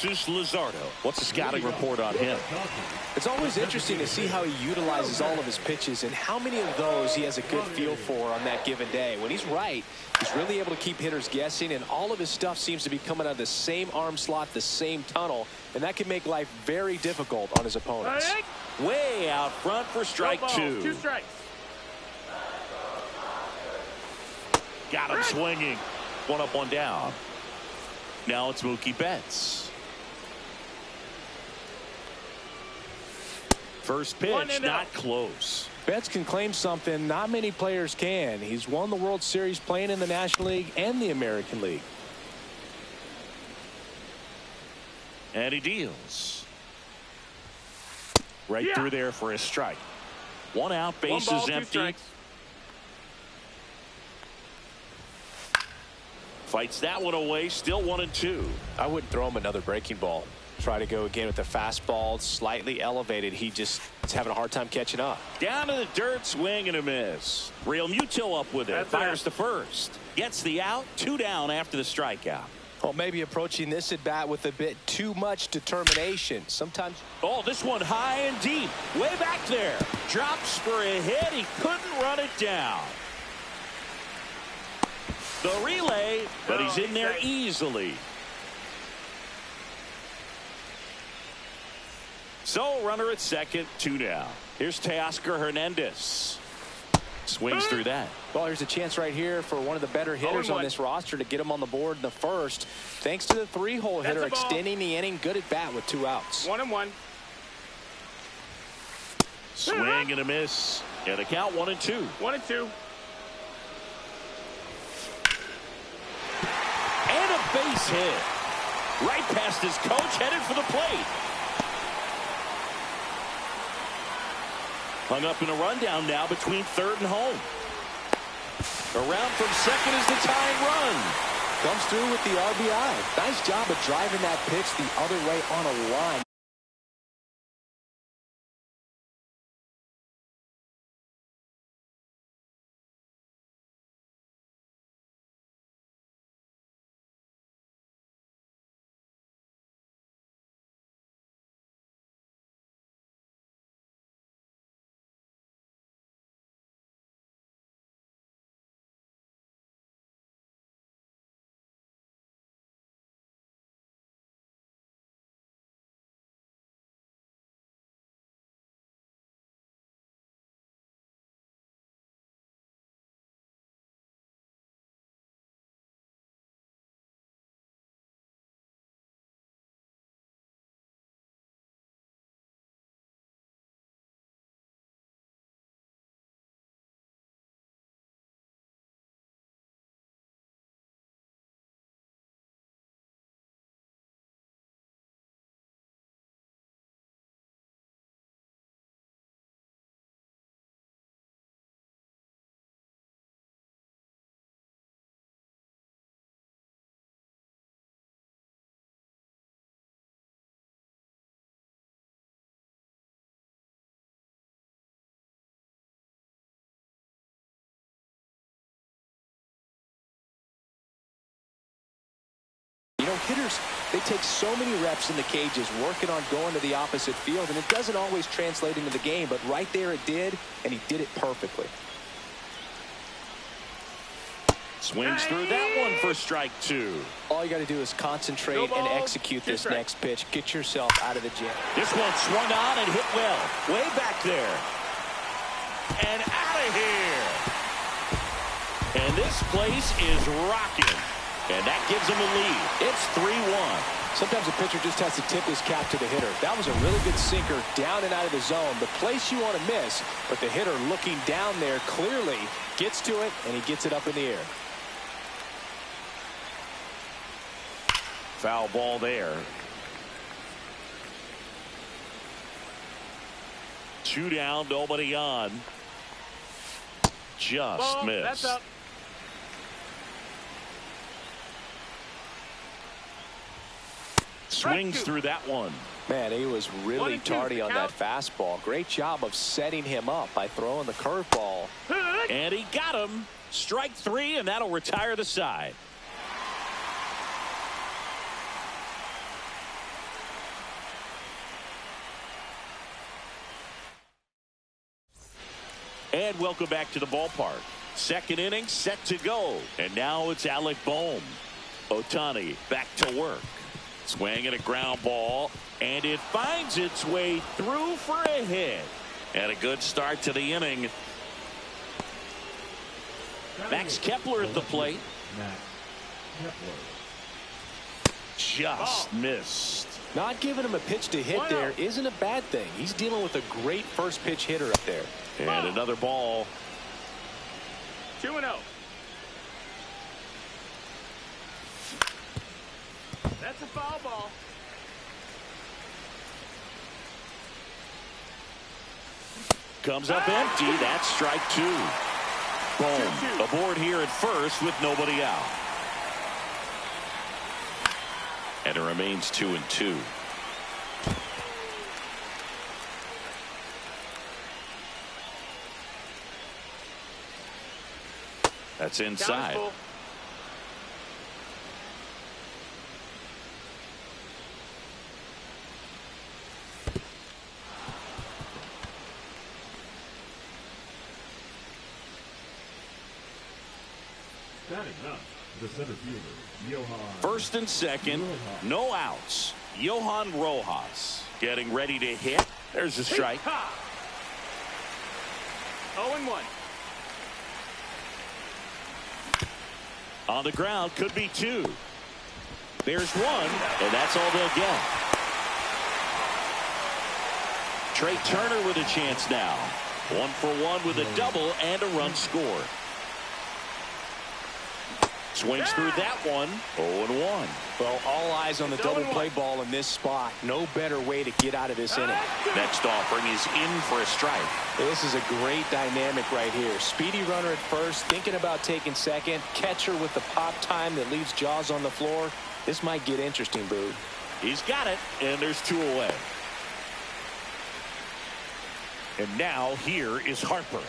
versus Luzardo. What's the scouting report on him? It's always interesting to see how he utilizes all of his pitches and how many of those he has a good feel for on that given day. When he's right, he's really able to keep hitters guessing, and all of his stuff seems to be coming out of the same arm slot, the same tunnel, and that can make life very difficult on his opponents. Way out front for strike two. 2 strikes. Got him swinging. 1 up, 1 down. Now it's Mookie Betts. First pitch, not close. Betts can claim something not many players can. He's won the World Series playing in the National League and the American League. And he deals. Right through there for a strike. 1 out, bases 1 ball, 2 empty. strikes. Fights that one away, still 1-2. I wouldn't throw him another breaking ball. Try to go again with the fastball, slightly elevated. He just is having a hard time catching up. Down to the dirt, swing and a miss. Real Muto up with it. Fires to first. Gets the out, 2 down after the strikeout. Well, maybe approaching this at bat with a bit too much determination. Sometimes. Oh, this one high and deep. Way back there. Drops for a hit. He couldn't run it down. The relay, but he's in there easily. So runner at second, 2 down. Here's Teoscar Hernandez. Swings through that. Well, here's a chance right here for one of the better hitters on this roster to get him on the board in the first. Thanks to the 3-hole hitter extending the inning. Good at bat with 2 outs. 1-1. Swing and a miss. And the count 1-2. 1-2. And a base hit. Right past his coach, headed for the plate. Hung up in a rundown now between third and home. Around from second is the tying run. Comes through with the RBI. Nice job of driving that pitch the other way on a line. You know, hitters, they take so many reps in the cages working on going to the opposite field, and it doesn't always translate into the game, but right there it did, and he did it perfectly. Swings through that one for strike 2. All you got to do is concentrate and execute this next pitch. Get yourself out of the jam. This one swung on and hit well. Way back there. And out of here. And this place is rocking. And that gives him a lead. It's 3-1. Sometimes a pitcher just has to tip his cap to the hitter. That was a really good sinker down and out of the zone. The place you want to miss, but the hitter looking down there clearly gets to it, and he gets it up in the air. Foul ball there. 2 down, nobody on. Just missed. That's up. Swings through that one. Man, he was really tardy on that fastball. Great job of setting him up by throwing the curveball. And he got him. Strike 3, and that'll retire the side. And welcome back to the ballpark. Second inning set to go. And now it's Alec Bohm. Ohtani back to work. Swing and a ground ball. And it finds its way through for a hit. And a good start to the inning. Max Kepler at the plate. Just missed. Not giving him a pitch to hit there isn't a bad thing. He's dealing with a great first pitch hitter up there. And another ball. 2-0. That's a foul ball. Comes up empty. That's strike two. Boom. Aboard here at first with nobody out. And it remains 2-2. That's inside. Standing up, the center fielder, Johan. First and second, no outs. Johan Rojas getting ready to hit. There's a strike. 0-1. On the ground, could be two. There's one, and that's all they'll get. Trey Turner with a chance now. 1 for 1 with a double and a run scored. Swings through that one. 0-1. Well, all eyes on the double play ball in this spot. No better way to get out of this inning. Next offering is in for a strike. This is a great dynamic right here. Speedy runner at first, thinking about taking second. Catcher with the pop time that leaves Jaws on the floor. This might get interesting, Boog. He's got it, and there's 2 away. And now here is Harper.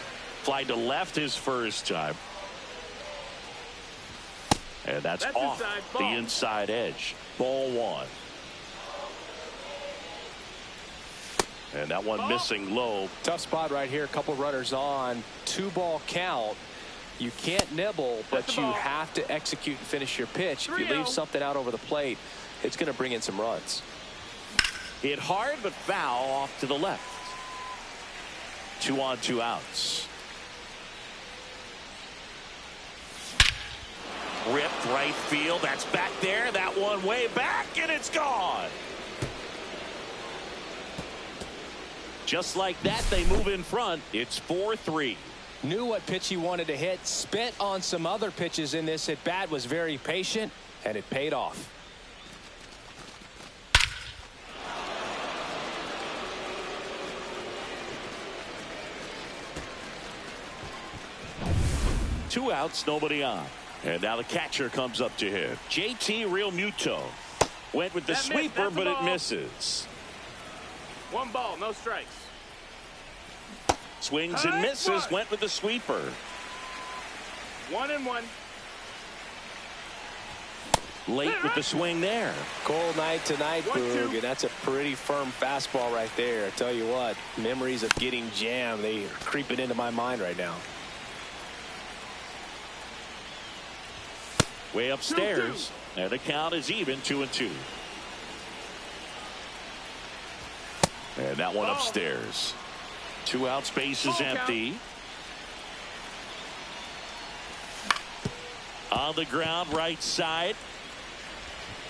Fly to left his first time. And that's off the inside edge. Ball 1. And that one missing low. Tough spot right here. A couple runners on. 2-ball count. You can't nibble, but you have to execute and finish your pitch. If you leave something out over the plate, it's going to bring in some runs. Hit hard, but foul off to the left. 2 on, 2 outs. Ripped right field. That's back there. That one way back, and it's gone. Just like that, they move in front. It's 4-3. Knew what pitch he wanted to hit. Spit on some other pitches in this at bat. Was very patient, and it paid off. Two outs, nobody on. And now the catcher comes up to him. JT Realmuto went with the sweeper, but it misses. 1 ball, no strikes. Swings and misses, went with the sweeper. 1-1. Late with the swing there. Cold night tonight, Boog, and that's a pretty firm fastball right there. I tell you what, memories of getting jammed, they are creeping into my mind right now. Way upstairs. 2-2. And the count is even, 2-2. And that one upstairs. 2 out, space is empty. On the ground, right side.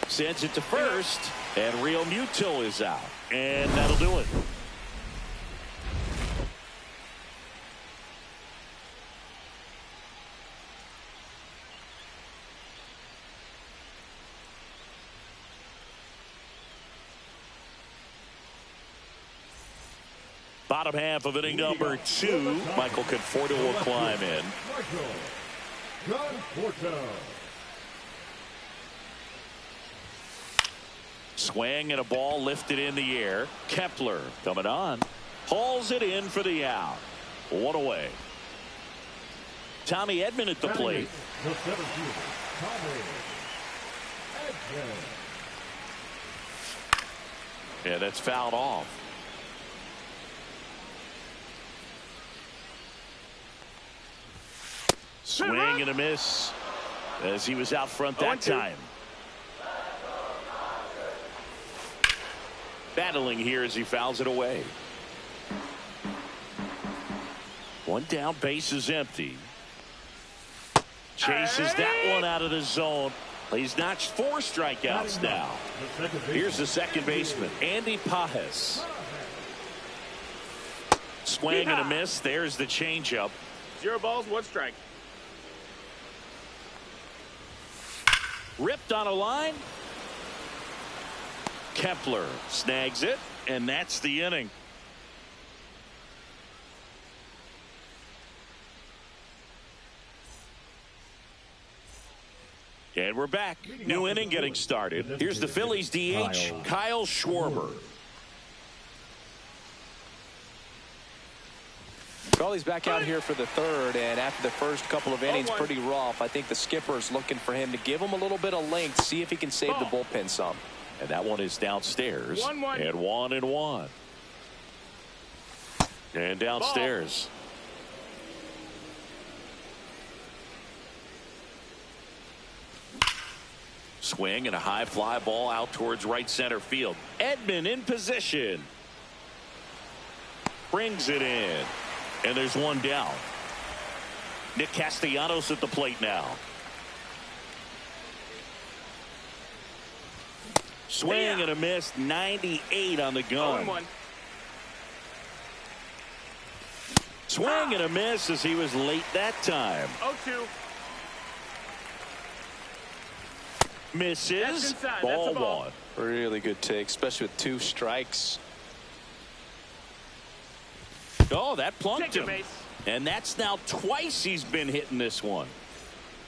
Sends it to first. And Realmuto is out. And that'll do it. Bottom half of inning number 2. Michael Conforto will climb in. Swing and a ball lifted in the air. Kepler coming on. Hauls it in for the out. 1 away. Tommy Edman at the plate. Yeah, that's fouled off. Swing and a miss as he was out front that 0-2. time. Battling here as he fouls it away. One down, base is empty. Chases that one out of the zone. He's notched 4 strikeouts now. Here's the second baseman, Andy Pages. Swing and a miss. There's the changeup. 0 balls, 1 strike. Ripped on a line. Kepler snags it, and that's the inning. And we're back. New inning getting started. Here's the Phillies DH, Kyle Schwarber. Well, he's back out here for the third, and after the first couple of innings, pretty rough. I think the skipper is looking for him to give him a little bit of length, see if he can save the bullpen some. And that one is downstairs. 1-1. And 1-1. And downstairs. Swing and a high fly ball out towards right center field. Edman in position. Brings it in. And there's one down. Nick Castellanos at the plate now. Swing and a miss. 98 on the gun. 0-1. Swing and a miss as he was late that time. 0-2. Misses. That's inside. Ball That's a ball. 1. Really good take, especially with 2 strikes. Oh, that plunked Take the him. base. And that's now twice he's been hitting this one.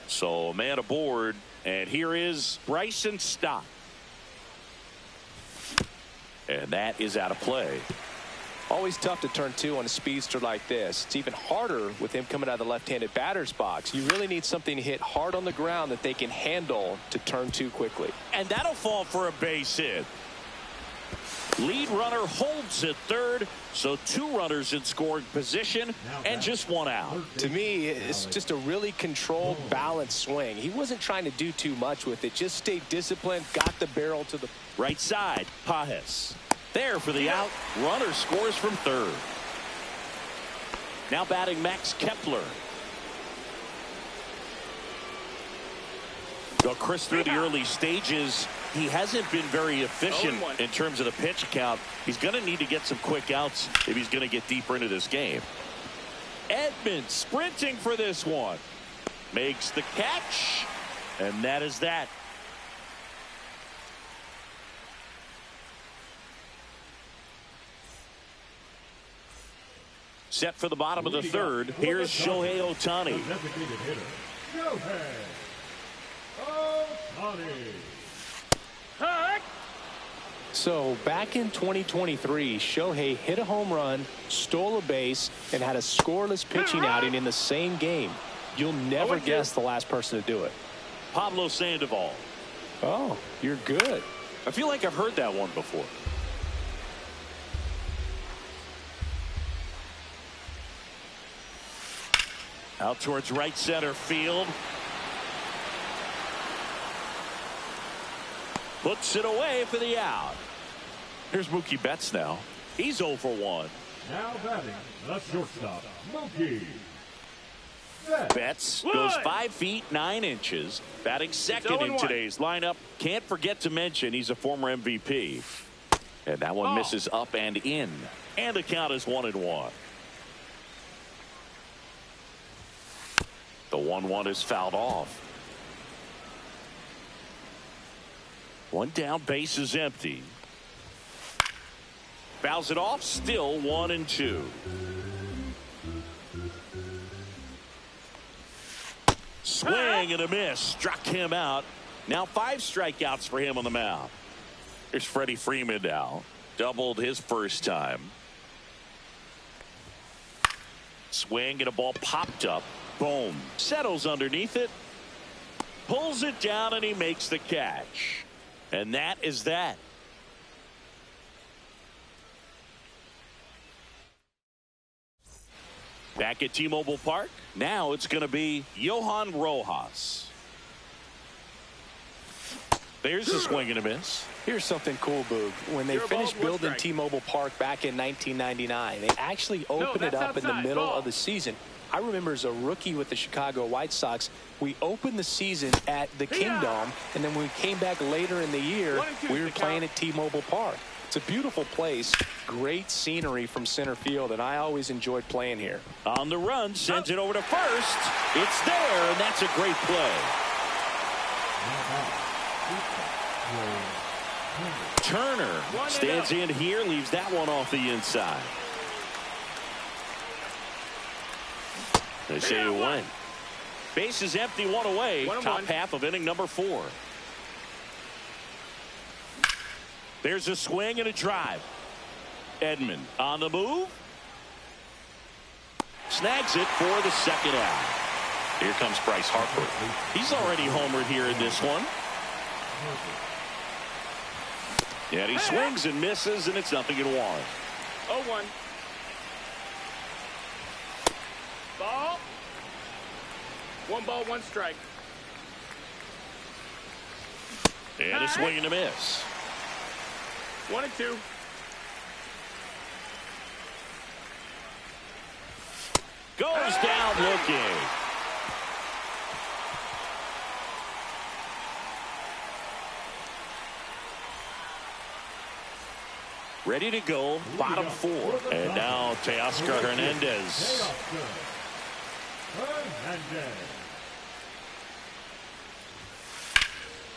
So a man aboard. And here is Bryson Stott. And that is out of play. Always tough to turn 2 on a speedster like this. It's even harder with him coming out of the left-handed batter's box. You really need something to hit hard on the ground that they can handle to turn 2 quickly. And that'll fall for a base hit. Lead runner holds at third, so 2 runners in scoring position and just 1 out. To me, it's just a really controlled, balanced swing. He wasn't trying to do too much with it. Just stayed disciplined, got the barrel to the Right side, Pages. There for the out. Runner scores from third. Now batting Max Kepler. Well, Chris, through the early stages, he hasn't been very efficient 0-1. in terms of the pitch count. He's going to need to get some quick outs if he's going to get deeper into this game. Edman sprinting for this one. Makes the catch. And that is that. Set for the bottom of the third. Here's Shohei Ohtani. Designated hitter, Shohei Ohtani. So back in 2023, Shohei hit a home run, stole a base, and had a scoreless pitching outing in the same game. You'll never guess the last person to do it. Pablo Sandoval. Oh, you're good. I feel like I've heard that one before. Out towards right center field. Puts it away for the out. Here's Mookie Betts now. He's 0 for 1. Now batting the shortstop, Mookie Betts goes 5 feet 9 inches. Batting second in 0-1. today's lineup. Can't forget to mention he's a former MVP. And that one misses up and in. And the count is 1-1. The 1-1 is fouled off. One down, base is empty. Fouls it off, still 1-2. Swing and a miss. Struck him out. Now 5 strikeouts for him on the mound. Here's Freddie Freeman now. Doubled his first time. Swing and a ball popped up. Boom. Settles underneath it. Pulls it down and he makes the catch. And that is that. Back at T-Mobile Park, now it's going to be Johan Rojas. There's a swing and a miss. Here's something cool, Boog. When they finished building T-Mobile Park back in 1999, they actually opened it up in the middle of the season. I remember as a rookie with the Chicago White Sox, we opened the season at the Kingdome, and then when we came back later in the year, we were playing at T-Mobile Park. It's a beautiful place, great scenery from center field, and I always enjoyed playing here. On the run, sends it over to first. It's there, and that's a great play. Turner stands in here, leaves that one off the inside. They say it went. Base is empty, one away. Top half of inning number 4. There's a swing and a drive. Edman on the move. Snags it for the second out. Here comes Bryce Harper. He's already homered here in this one. And he swings and misses, and it's 0-1. 0-1. Ball. 1 ball, 1 strike. And a swing and a miss. 1-2. Goes down looking. Ready to go, bottom 4. And now Teoscar Hernandez.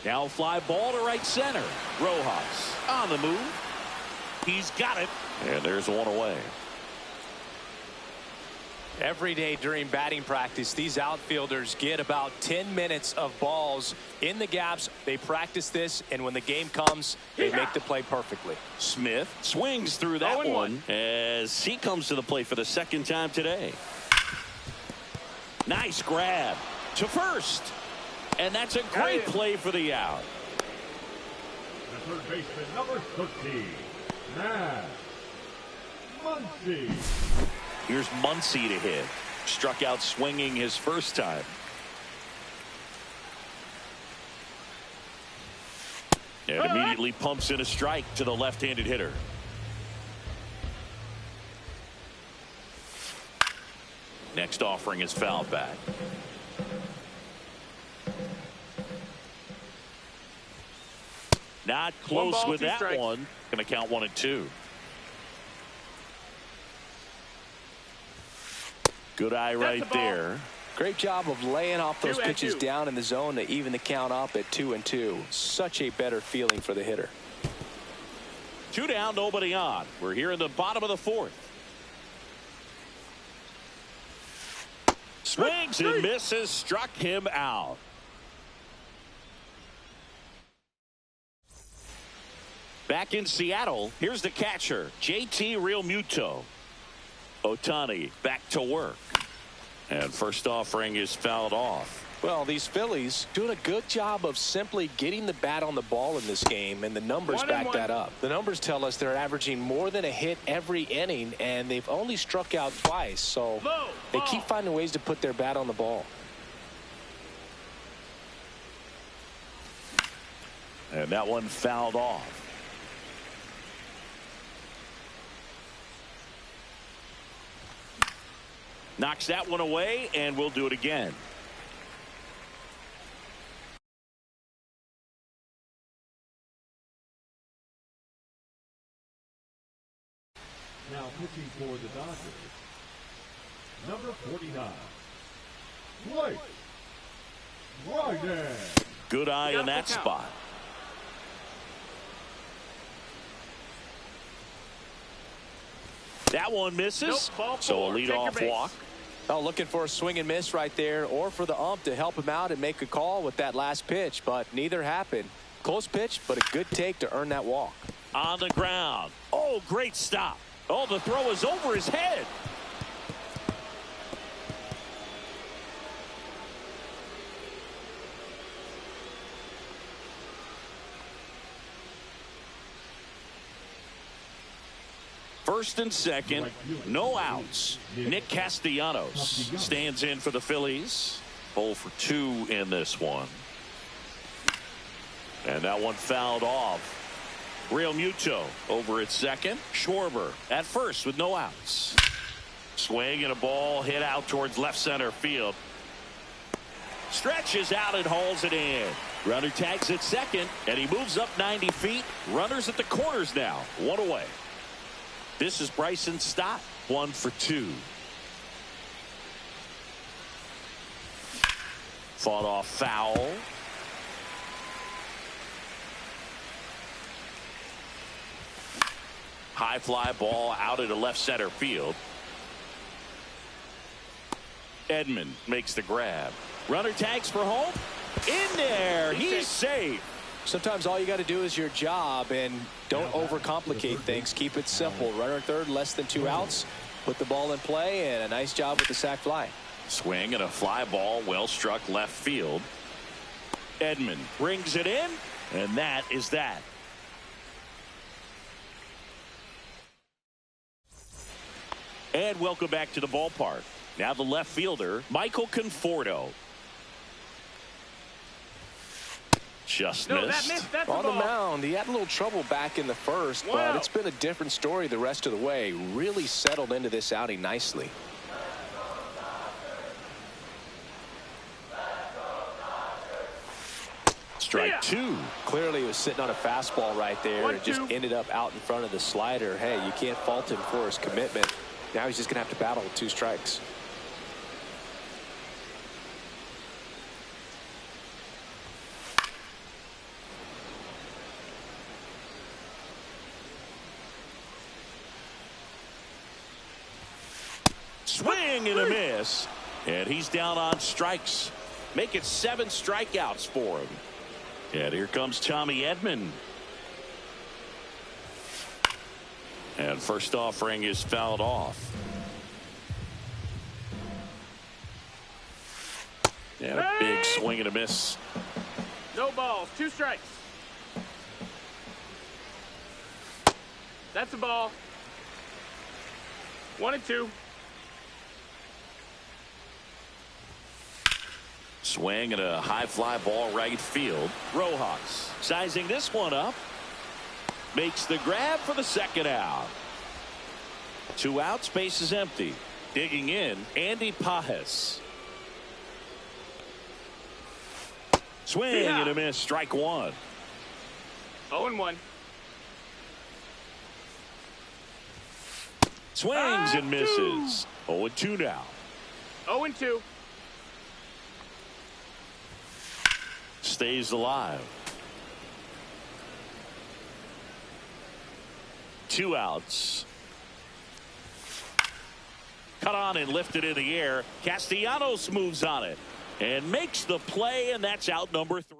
Now fly ball to right center. Rojas on the move. He's got it. And there's one away. Every day during batting practice, these outfielders get about 10 minutes of balls in the gaps. They practice this, and when the game comes, they make the play perfectly. Smith swings through that one as he comes to the plate for the second time today. Nice grab to first. And that's a great play for the out. The third baseman, number 13, Matt Muncy. Here's Muncy to hit. Struck out swinging his first time. And immediately pumps in a strike to the left-handed hitter. Next offering is fouled back. Not close with that one. Going to count 1 and 2. Good eye right there. Great job of laying off those pitches down in the zone to even the count up at 2-2. Such a better feeling for the hitter. 2 down, nobody on. We're here in the bottom of the 4th. Swings and misses, struck him out. Back in Seattle, here's the catcher, JT Realmuto. Ohtani back to work. And first offering is fouled off. Well, these Phillies doing a good job of simply getting the bat on the ball in this game, and the numbers back that up. The numbers tell us they're averaging more than a hit every inning, and they've only struck out twice, so they keep finding ways to put their bat on the ball. And that one fouled off. Knocks that one away, and we'll do it again. Now pitching for the Dodgers, number 49, Blake Treinen. Good eye in that spot. That one misses, so a leadoff walk. Oh, looking for a swing and miss right there, or for the ump to help him out and make a call with that last pitch, but neither happened. Close pitch, but a good take to earn that walk. On the ground. Oh, great stop. Oh, the throw is over his head. First and second, no outs. Nick Castellanos stands in for the Phillies. 0 for 2 in this one. And that one fouled off. Real Muto over at second. Schwarber at first with no outs. Swing and a ball hit out towards left center field. Stretches out and hauls it in. Runner tags at second, and he moves up 90 feet. Runners at the corners now. 1 away. This is Bryson Stott. 1 for 2. Fought off foul. High fly ball out into left center field. Edman makes the grab. Runner tags for home. In there. He's safe. Sometimes all you got to do is your job, and don't overcomplicate things. Keep it simple. Runner third, less than 2 outs. Put the ball in play, and a nice job with the sac fly. Swing and a fly ball well struck left field. Edman brings it in, and that is that. And welcome back to the ballpark. Now the left fielder, Michael Conforto. Just missed. That's On the ball. mound, he had a little trouble back in the first, but it's been a different story the rest of the way. Really settled into this outing nicely. Strike 2. Clearly he was sitting on a fastball right there and just ended up out in front of the slider. Hey, you can't fault him for his commitment. Now he's just going to have to battle with 2 strikes. Swing and a miss. And he's down on strikes. Make it 7 strikeouts for him. And here comes Tommy Edman. And first offering is fouled off. And a big swing and a miss. No balls. 2 strikes. That's a ball. 1 and 2. Swing and a high fly ball right field. Rojas sizing this one up. Makes the grab for the second out. 2 outs, base is empty. Digging in, Andy Pajes. Swing and a miss, strike 1. 0 and 1. Swings and misses. 0 and 2 now. 0 and 2. Stays alive. 2 outs. Cut on and lifted in the air. Castellanos moves on it and makes the play, and that's out number 3.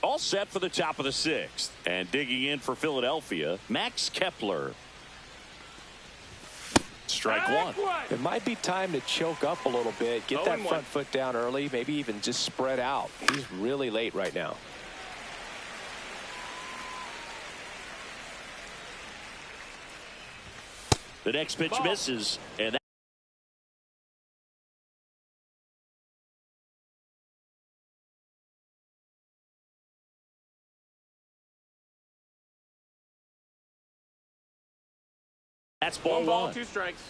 All set for the top of the 6th. And digging in for Philadelphia, Max Kepler. Strike 1. It might be time to choke up a little bit. Get that front foot down early. Maybe even just spread out. He's really late right now. The next pitch misses, and that's ball 1. 2 strikes.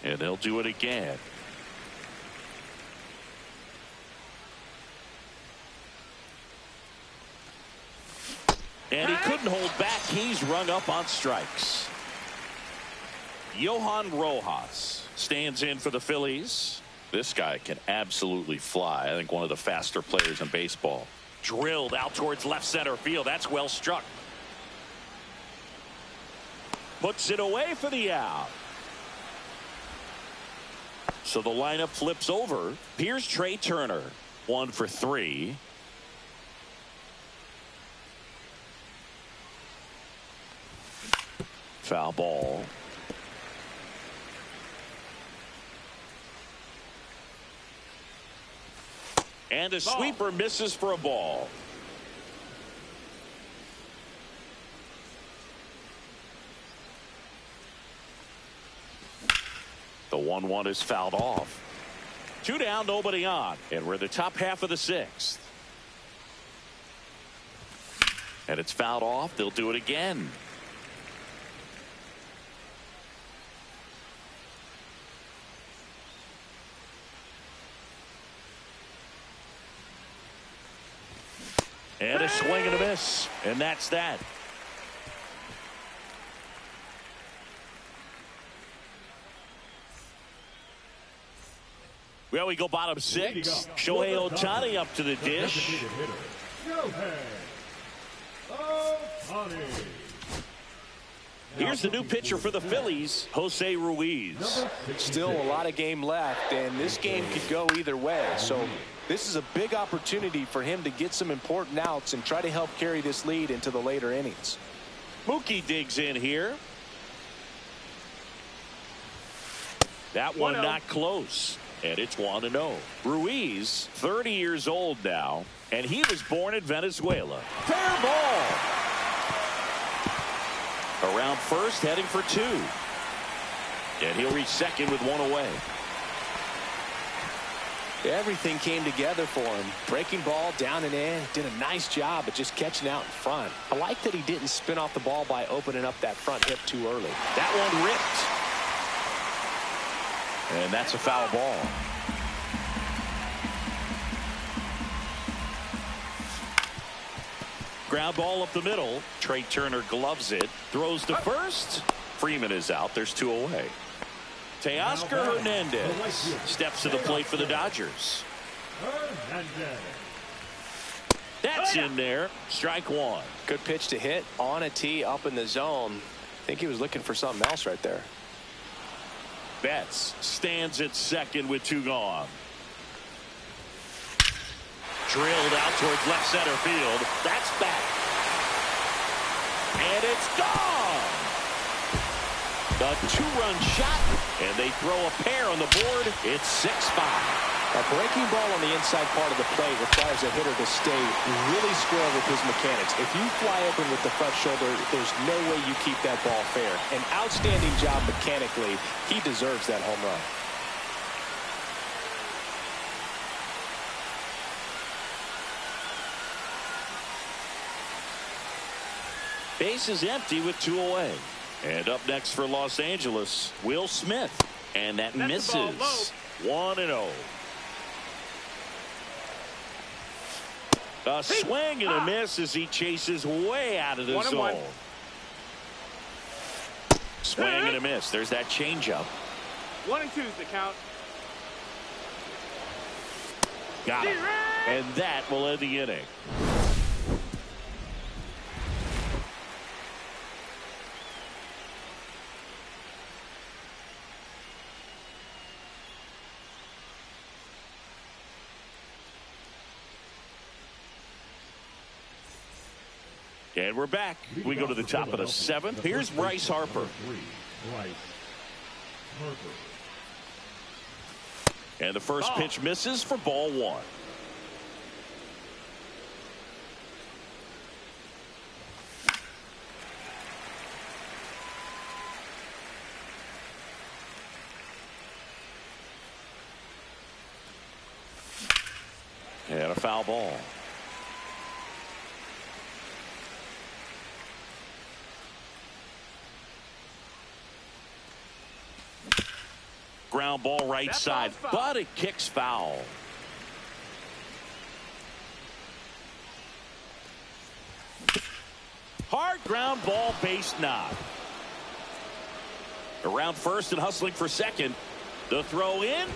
And they'll do it again. And he couldn't hold back. He's rung up on strikes. Johan Rojas stands in for the Phillies. This guy can absolutely fly. I think one of the faster players in baseball. Drilled out towards left center field. That's well struck. Puts it away for the out. So the lineup flips over. Here's Trey Turner. 1 for 3. Foul ball. And a sweeper misses for a ball. The 1-1 is fouled off. 2 down, nobody on. And we're in the top half of the 6th. And it's fouled off. They'll do it again. And a swing and a miss. And that's that. Well, we go bottom 6. Shohei Ohtani up to the dish. Here's the new pitcher for the Phillies, Jose Ruiz. Still a lot of game left, and this game could go either way. So this is a big opportunity for him to get some important outs and try to help carry this lead into the later innings. Mookie digs in here. That one not close. And it's 1-0. Ruiz, 30 years old now, and he was born in Venezuela. Fair ball. Around first, heading for 2. And he'll reach second with 1 away. Everything came together for him. Breaking ball down and in. Did a nice job of just catching out in front. I like that he didn't spin off the ball by opening up that front hip too early. That one ripped. And that's a foul ball. Ground ball up the middle. Trey Turner gloves it. Throws to first. Freeman is out. There's 2 away. Teoscar Hernandez steps to the plate for the Dodgers. That's in there. Strike 1. Good pitch to hit on a tee up in the zone. I think he was looking for something else right there. Betts stands at second with 2 gone. Drilled out towards left center field. That's back. And it's gone. A 2-run shot. And they throw a pair on the board. It's 6-5. A breaking ball on the inside part of the plate requires a hitter to stay really square with his mechanics. If you fly open with the front shoulder, there's no way you keep that ball fair. An outstanding job mechanically. He deserves that home run. Base is empty with 2 away. And up next for Los Angeles, Will Smith. And that misses. 1-0. A swing and a miss as he chases way out of the zone. Swing and a miss. There's that changeup. 1-2 is the count. Got it. And that will end the inning. And we're back. We go to the top of the 7th. Here's Bryce Harper. And the first pitch misses for ball 1. And a foul ball. Ground ball right side, but it kicks foul. Hard ground ball, base knock. Around first and hustling for second. The throw in.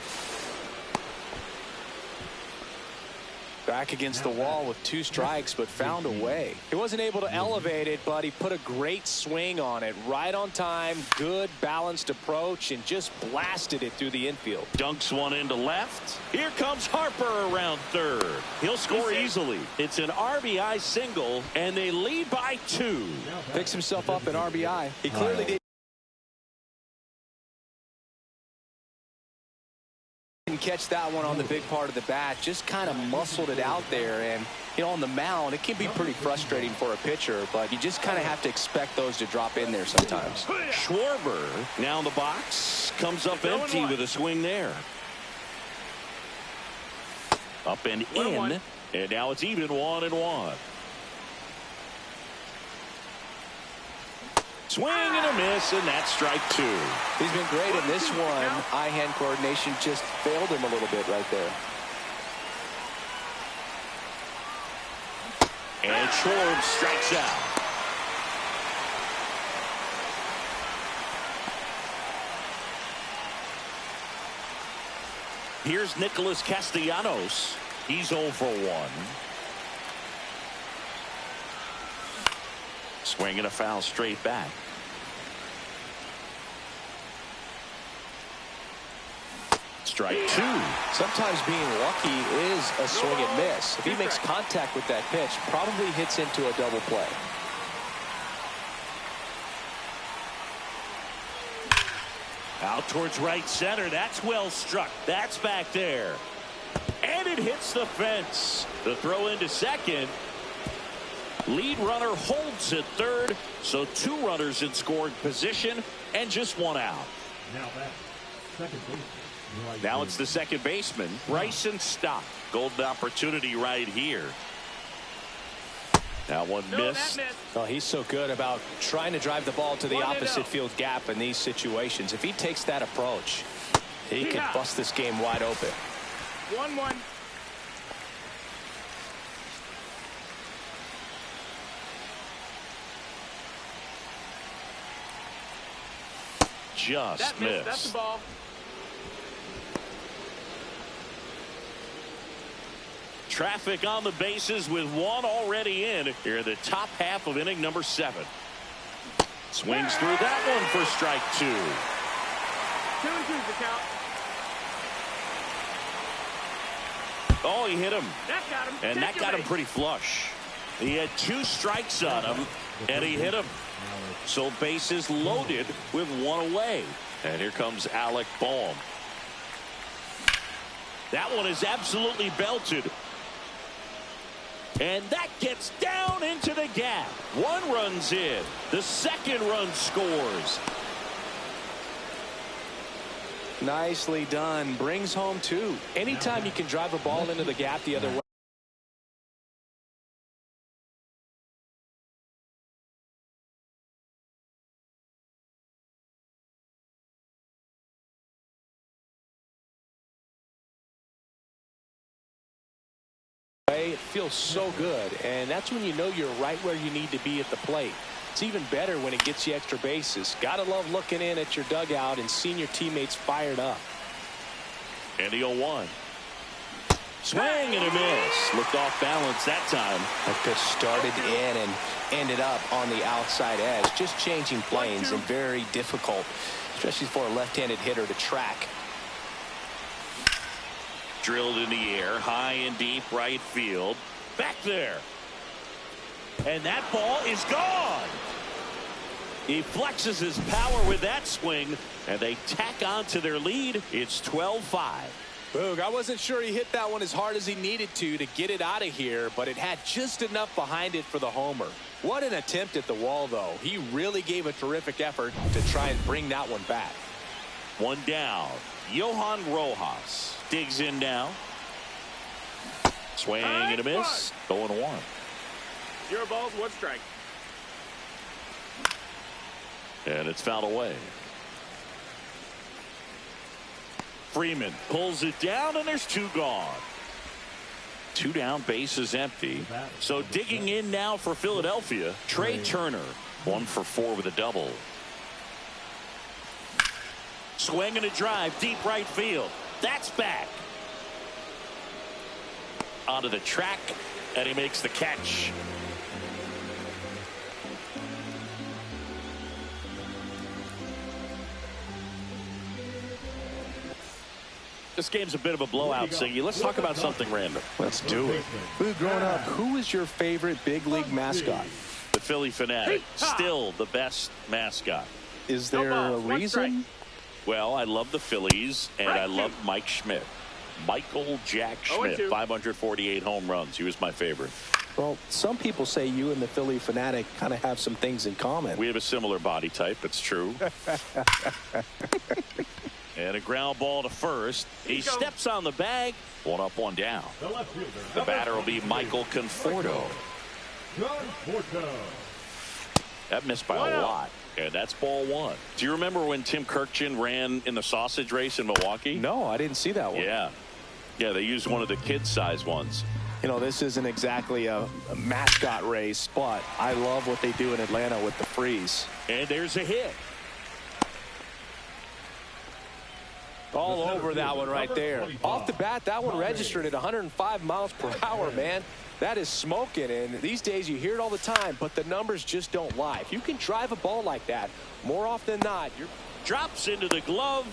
Back against the wall with 2 strikes, but found a way. He wasn't able to elevate it, but he put a great swing on it. Right on time, good balanced approach, and just blasted it through the infield. Dunks one into left. Here comes Harper around third. He'll score easily. It's an RBI single, and they lead by 2. Picks himself up an RBI. He clearly didn't didn't catch that one on the big part of the bat. Just kind of muscled it out there. And, you know, on the mound, it can be pretty frustrating for a pitcher, but you just kind of have to expect those to drop in there sometimes. Schwarber now in the box. Comes up empty with a swing there. Up and in. And now it's even 1-1. Swing and a miss, and that's strike 2. He's been great in this one. Eye-hand coordination just failed him a little bit right there. And Schwarber strikes out. Here's Nicholas Castellanos. He's 0 for 1. Swing and a foul straight back. Strike 2. Sometimes being lucky is a swing and miss. If he makes contact with that pitch, probably hits into a double play. Out towards right center. That's well struck. That's back there. And it hits the fence. The throw into second. Lead runner holds at third. So 2 runners in scoring position and just 1 out. Now back. Second baseman. Now it's the second baseman, Bryson Stott. Golden opportunity right here. That one missed. Oh, he's so good about trying to drive the ball to the opposite field gap in these situations. If he takes that approach, he could bust this game wide open. 1-1. Just missed. That's the ball. Traffic on the bases with 1 already in here in the top half of inning number 7. Swings through that one for strike 2. 2-2's the count. Oh, he hit him. That got him. And that got him pretty flush. He had 2 strikes on him, and he hit him. So bases loaded with 1 away. And here comes Alec Bohm. That one is absolutely belted. And that gets down into the gap. 1 run's in. The second run scores. Nicely done. Brings home 2. Anytime you can drive a ball into the gap the other way. It feels so good, and that's when you know you're right where you need to be at the plate. It's even better when it gets you extra bases. Gotta love looking in at your dugout and seeing your teammates fired up. And the 0-1. Swing and a miss. Looked off balance that time. That pitch started in and ended up on the outside edge. Just changing planes and very difficult, especially for a left-handed hitter to track. Drilled in the air, high and deep right field. Back there. And that ball is gone. He flexes his power with that swing, and they tack on to their lead. It's 12-5. Boog, I wasn't sure he hit that one as hard as he needed to get it out of here, but it had just enough behind it for the homer. What an attempt at the wall, though. He really gave a terrific effort to try and bring that one back. 1 down. Johan Rojas digs in now. Swing and a miss. 0-1. 0 balls, 1 strike. And it's fouled away. Freeman pulls it down, and there's 2 gone. 2 down, bases empty. So digging in now for Philadelphia, Trey Turner. 1 for 4 with a double. Swing and a drive, deep right field. That's back. Onto the track, and he makes the catch. This game's a bit of a blowout, Siggy. Let's talk about something random. Let's do it. Growing up, who was your favorite big league mascot? The Philly Fanatic, still the best mascot. Is there a reason? Well, I love the Phillies, and I love Mike Schmidt. Michael Jack Schmidt, 0-2. 548 home runs. He was my favorite. Well, some people say you and the Philly Fanatic kind of have some things in common. We have a similar body type. It's true. And a ground ball to first. He steps on the bag. One up, one down. The left fielder. The batter will be Michael Conforto. Conforto. That missed by a lot. And that's ball one. Do you remember when Tim Kirkjian ran in the sausage race in Milwaukee? No, I didn't see that one. Yeah. Yeah, they used one of the kid-size ones. You know, this isn't exactly a mascot race, but I love what they do in Atlanta with the freeze. And there's a hit. All over that one right there. Off the bat, that one registered at 105 miles per hour, man. That is smoking, and these days you hear it all the time, but the numbers just don't lie. If you can drive a ball like that, more often than not, you're... Drops into the glove.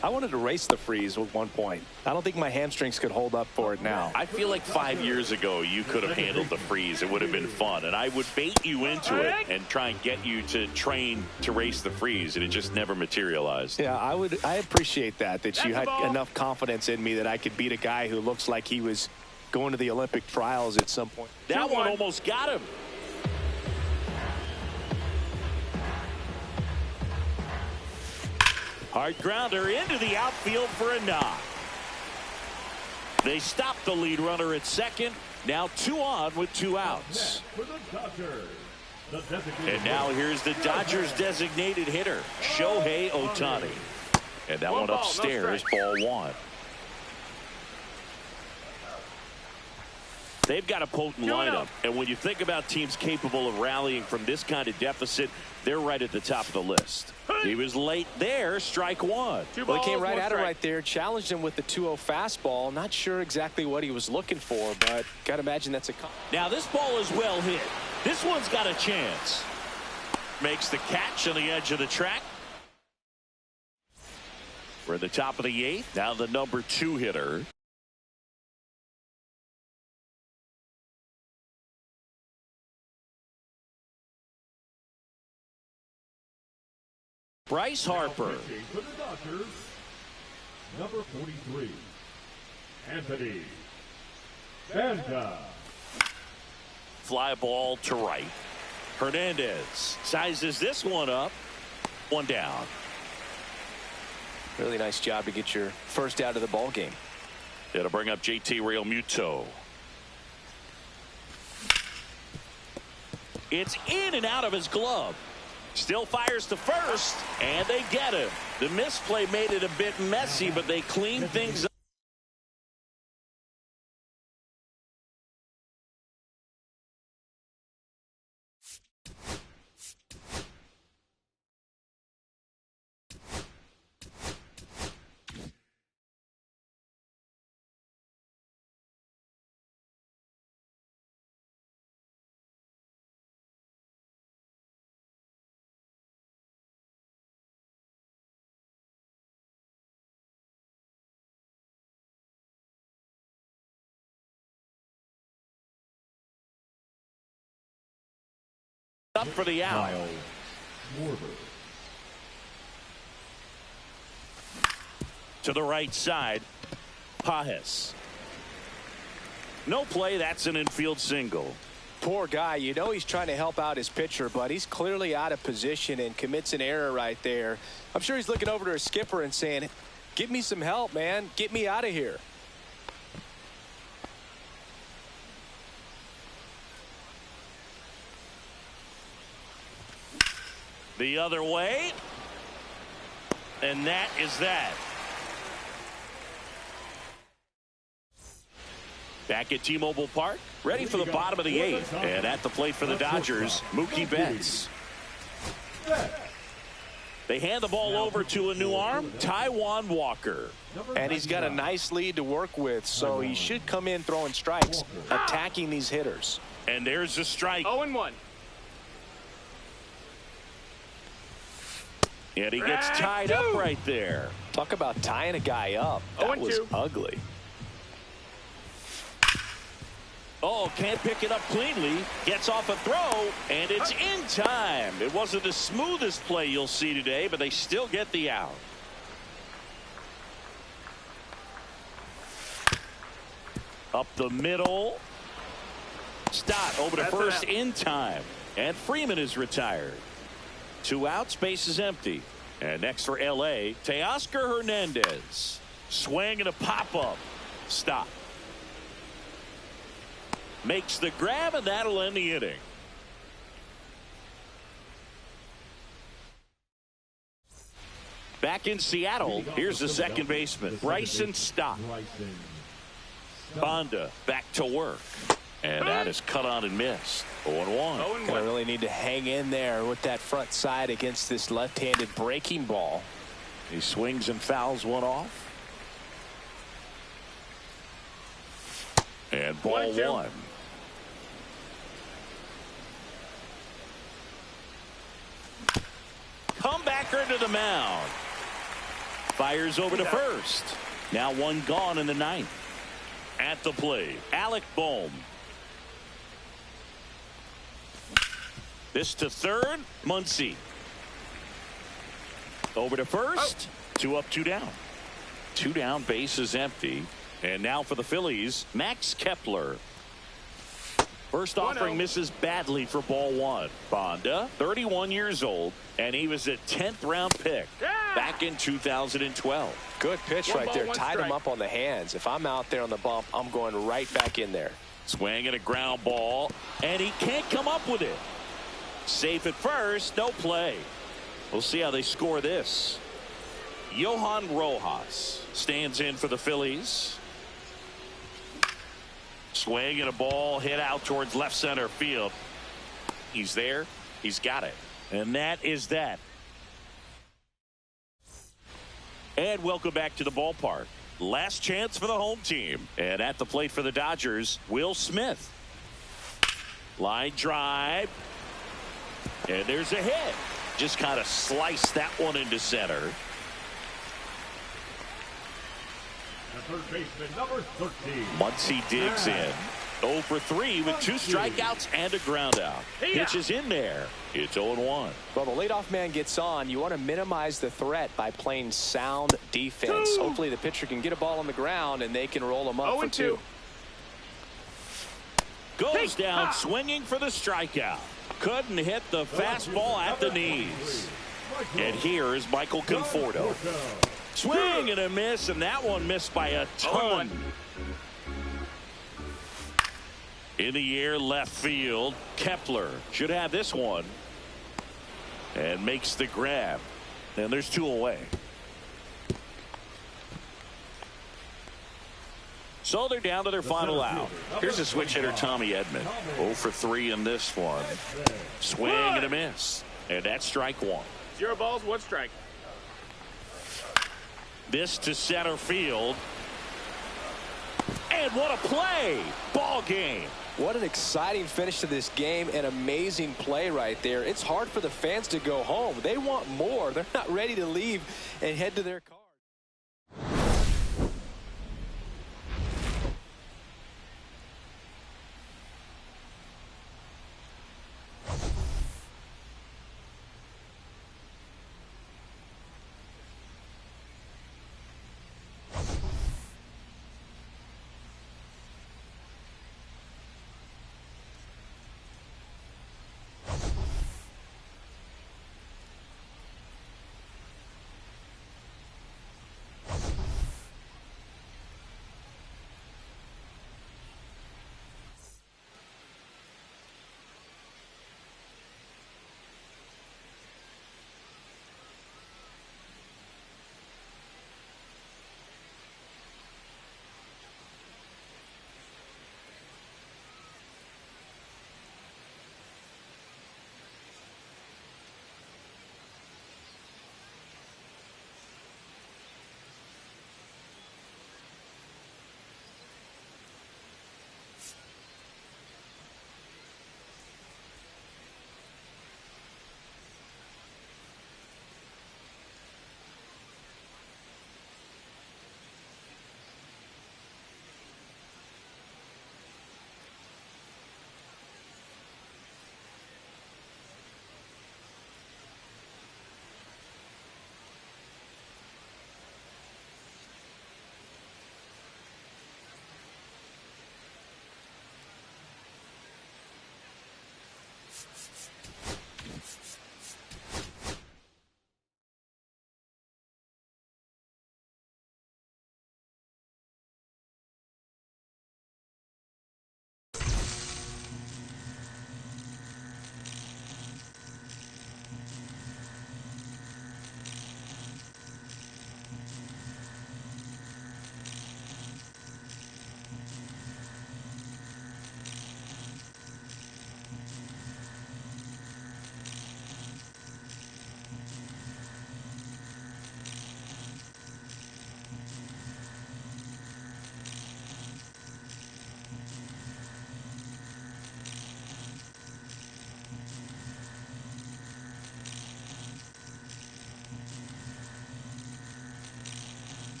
I wanted to race the freeze at one point. I don't think my hamstrings could hold up for it now. I feel like 5 years ago you could have handled the freeze. It would have been fun, and I would bait you into it and try and get you to train to race the freeze, and it just never materialized. Yeah, I appreciate that you had enough confidence in me that I could beat a guy who looks like he was going to the Olympic trials at some point. That one almost got him. Hard grounder into the outfield for a knock. They stop the lead runner at second. Now 2 on with 2 outs. For the Dodgers, the designated And now here's the Dodgers designated hitter, Shohei Ohtani. And that one upstairs, ball one. They've got a potent lineup, and when you think about teams capable of rallying from this kind of deficit, they're right at the top of the list. He was late there, strike one. Well, he came right at him right there, challenged him with the 2-0 fastball. Not sure exactly what he was looking for, but got to imagine that's a... Now this ball is well hit. This one's got a chance. Makes the catch on the edge of the track. We're at the top of the 8th. Now the number 2 hitter. Bryce Harper. for the Dodgers, number 43, Anthony Banda. Fly ball to right. Hernandez sizes this one up. One down. Really nice job to get your first out of the ball game. It'll bring up JT Realmuto. It's in and out of his glove. Still fires to first, and they get him. The misplay made it a bit messy, but they cleaned things up. Up for the out. To the right side, Pages. No play. That's an infield single. Poor guy. You know he's trying to help out his pitcher, but he's clearly out of position and commits an error right there. I'm sure he's looking over to his skipper and saying, "Get me some help, man. Get me out of here." The other way. And that is that. Back at T-Mobile Park, ready for the bottom of the 8th. And at the plate for the Dodgers, Mookie Betts. They hand the ball over to a new arm, Taijuan Walker. And he's got a nice lead to work with, so he should come in throwing strikes, attacking these hitters. And there's a strike. 0-1. And he gets tied up right there. Talk about tying a guy up. That was ugly. Oh, can't pick it up cleanly. Gets off a throw, and it's in time. It wasn't the smoothest play you'll see today, but they still get the out. Up the middle. Stott over to first in time. And Freeman is retired. 2 outs, base is empty. And next for L.A., Teoscar Hernandez. Swing and a pop-up. Stop. Makes the grab, and that'll end the inning. Back in Seattle, here's the second baseman, Bryson Stott. Bonda back to work. And that is cut on and missed. 0-1. Gonna really need to hang in there with that front side against this left-handed breaking ball. He swings and fouls one off. And ball 1. Comebacker to the mound. Fires over to first. Now 1 gone in the 9th. At the plate, Alec Bohm. This to third, Muncy. Over to first. 2 up, 2 down. 2 down, base is empty. And now for the Phillies, Max Kepler. First offering misses badly for ball 1. Bonda, 31 years old, and he was a 10th round pick back in 2012. Good pitch right there. Tied him up on the hands. If I'm out there on the bump, I'm going right back in there. Swing and a ground ball, and he can't come up with it. Safe at first, no play. We'll see how they score this. Johan Rojas stands in for the Phillies. Swing and a ball hit out towards left center field. He's there. He's got it. And that is that. And welcome back to the ballpark. Last chance for the home team. And at the plate for the Dodgers, Will Smith. Line drive. And there's a hit. Just kind of sliced that one into center. Third baseman, number 13. Muncy digs in. 0 for 3 with 2 strikeouts and a ground out. Pitch is in there. It's 0-1. Well, the leadoff man gets on. You want to minimize the threat by playing sound defense. Hopefully the pitcher can get a ball on the ground and they can roll him up for 2. Goes down swinging for the strikeout. Couldn't hit the fastball at the knees. And here is Michael Conforto. Swing and a miss, and that one missed by a ton. In the air, left field. Kepler should have this one. And makes the grab. And there's 2 away. So they're down to their final out. Here's a switch hitter, Tommy Edman. 0 for 3 in this one. Swing and a miss. And that's strike 1. 0 balls, 1 strike. This to center field. And what a play. Ball game. What an exciting finish to this game. An amazing play right there. It's hard for the fans to go home. They want more. They're not ready to leave and head to their car.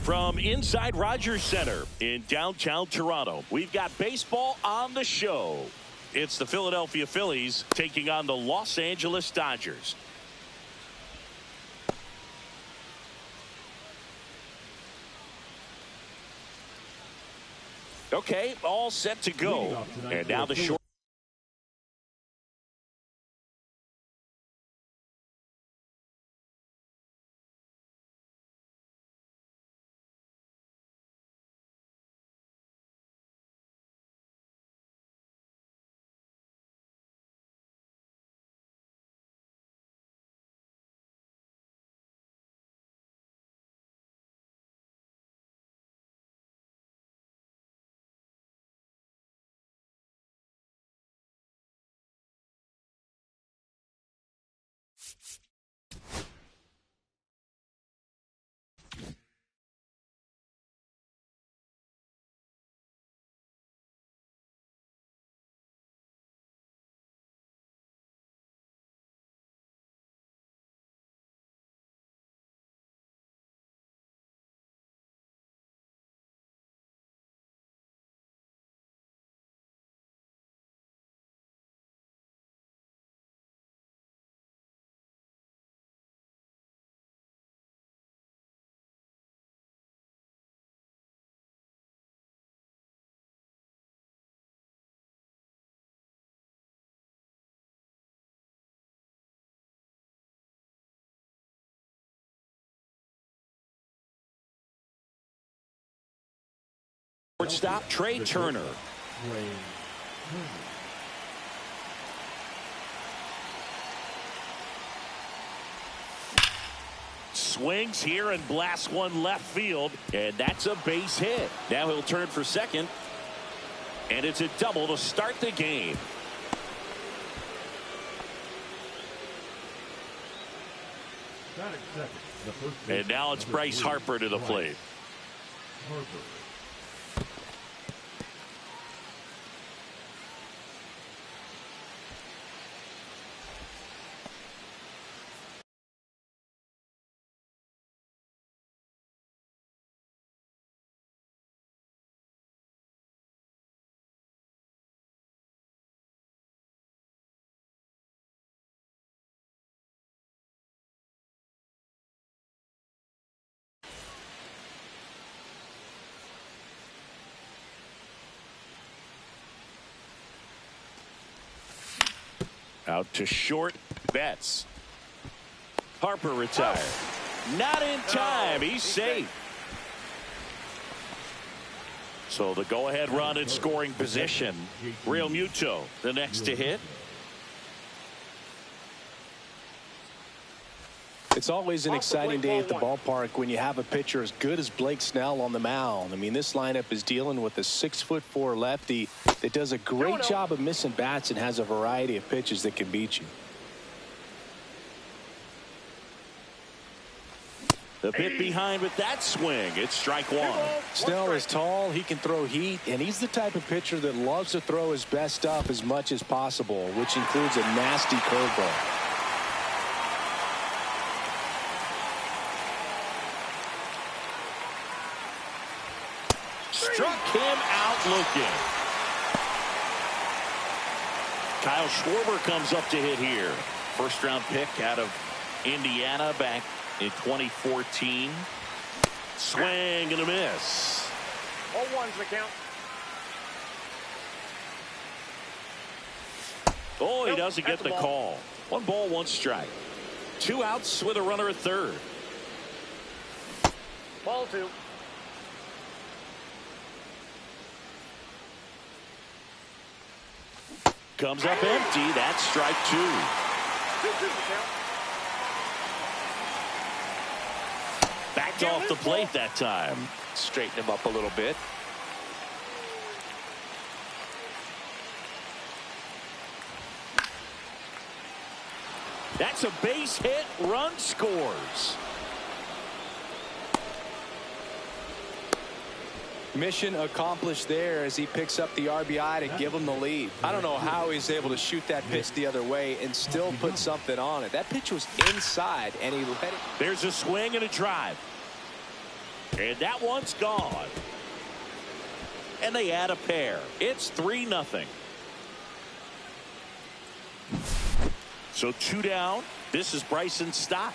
From inside Rogers Center in downtown Toronto, we've got baseball on the show. It's the Philadelphia Phillies taking on the Los Angeles Dodgers. Okay, all set to go. And now the short. Shortstop Trey Turner. Swings here and blasts one left field, and that's a base hit. Now he'll turn for second, and it's a double to start the game. And now it's Bryce Harper to the plate. Out to short, Betts. Harper retired. Not in time. He's safe. So the go-ahead run in scoring position. Real Muto, the next to hit. It's always an exciting day at the ballpark when you have a pitcher as good as Blake Snell on the mound. I mean, this lineup is dealing with a 6'4" lefty that does a great job of missing bats and has a variety of pitches that can beat you. The pit behind with that swing. It's strike one. Snell is tall, he can throw heat, and he's the type of pitcher that loves to throw his best stuff as much as possible, which includes a nasty curveball. Struck him out looking. Kyle Schwarber comes up to hit here. First round pick out of Indiana back in 2014. Swing and a miss. 0-1's the count. Oh, he doesn't get the call. 1 ball, 1 strike. 2 outs with a runner at third. Ball 2. Comes up empty. That's strike 2. 2-2 the count. Backed off the plate that time. Straighten him up a little bit. That's a base hit. Run scores. Mission accomplished there as he picks up the RBI to give him the lead. I don't know how he's able to shoot that pitch the other way and still put something on it. That pitch was inside, and he let it. There's a swing and a drive. And that one's gone. And they add a pair. It's 3-0. So 2 down. This is Bryson Stott.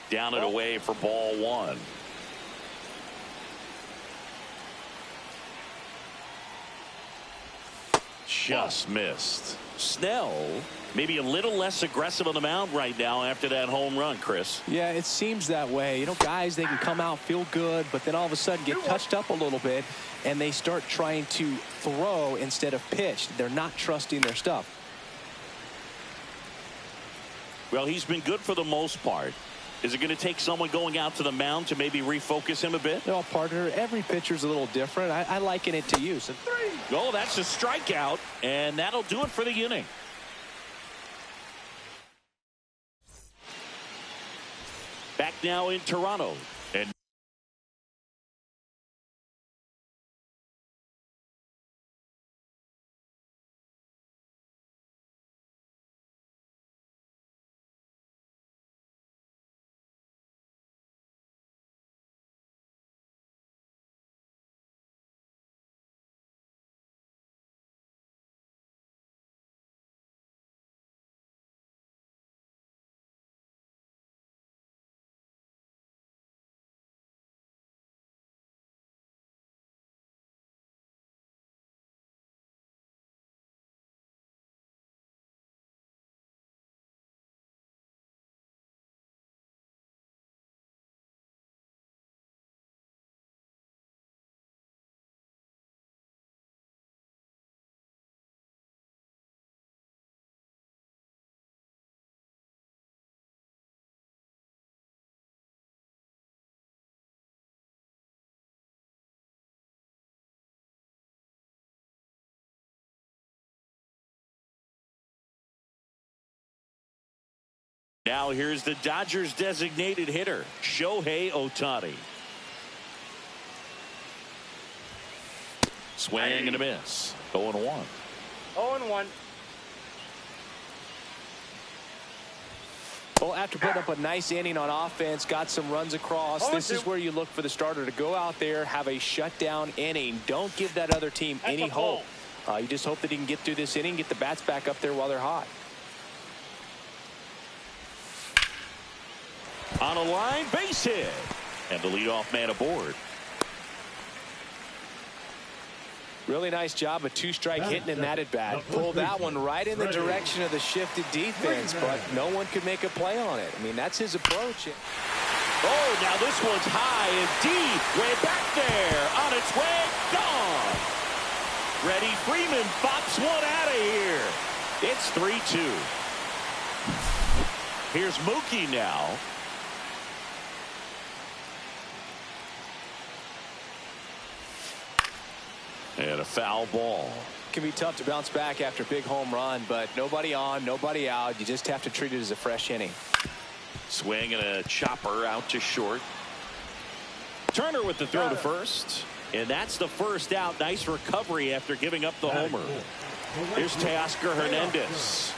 Down and away for ball 1. Just missed. Snell maybe a little less aggressive on the mound right now after that home run, Chris. Yeah, it seems that way. You know, guys, they can come out, feel good, but then all of a sudden get touched up a little bit, and they start trying to throw instead of pitch. They're not trusting their stuff. Well, he's been good for the most part. Is it going to take someone going out to the mound to maybe refocus him a bit? No, partner, every pitcher's a little different. I liken it to you. So oh, that's a strikeout, and that'll do it for the inning. Back now in Toronto. And now here's the Dodgers designated hitter, Shohei Ohtani. Swing and a miss. 0-1. 0-1. well, after putting up a nice inning on offense, got some runs across, this is where you look for the starter to go out there, have a shutdown inning. Don't give that other team any hope. You just hope that he can get through this inning, get the bats back up there while they're hot. On a line, base hit. And the leadoff man aboard. Really nice job of two-strike hitting in that at bat. Pulled that one right in the direction of the shifted defense, but no one could make a play on it. I mean, that's his approach. Oh, now this one's high and deep. Way back there. On its way. Gone. Freddie Freeman pops one out of here. It's 3-2. Here's Mookie now. And a foul ball. Can be tough to bounce back after a big home run, but nobody on, nobody out. You just have to treat it as a fresh inning. Swing and a chopper out to short. Turner with the throw to first. And that's the first out. Nice recovery after giving up the homer. Here's Teoscar Hernandez.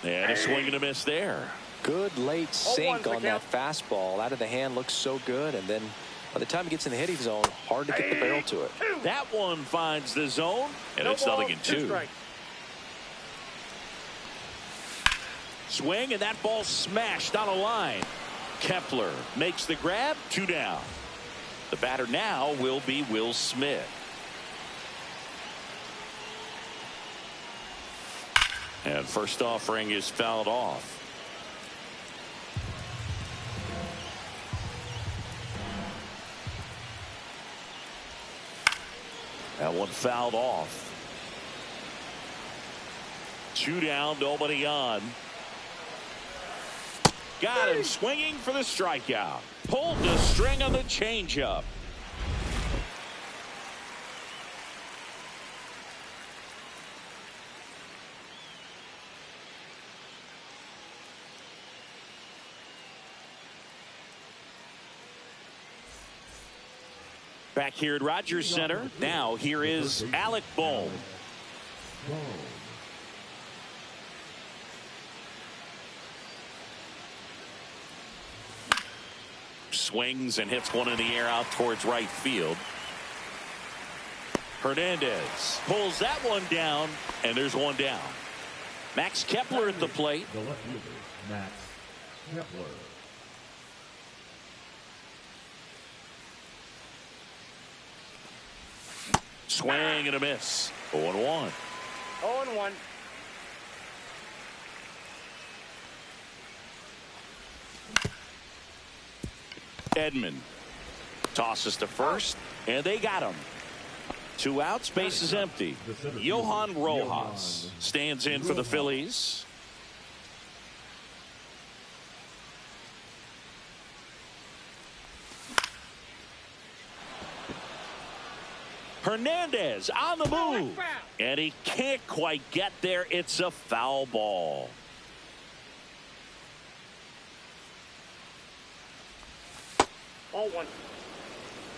And a swing and a miss there. Good late sink on that fastball. Out of the hand, looks so good, and then by the time it gets in the hitting zone, hard to get the barrel to it. That one finds the zone, and it's 0-2. Swing, and that ball smashed on a line. Kepler makes the grab. 2 down. The batter now will be Will Smith. And first offering is fouled off. That one fouled off. 2 down, nobody on. Got him swinging for the strikeout. Pulled the string on the changeup. Back here at Rogers Center. Now here is Alec Bohm. Swings and hits one in the air out towards right field. Hernandez pulls that one down, and there's one down. Max Kepler at the plate. The left fielder, Max Kepler. Swing and a miss. 0-1. 0-1. Edman tosses to first, and they got him. 2 outs, base is empty. Johan Rojas stands in for the Phillies. Hernandez on the move, and he can't quite get there. It's a foul ball. All 1.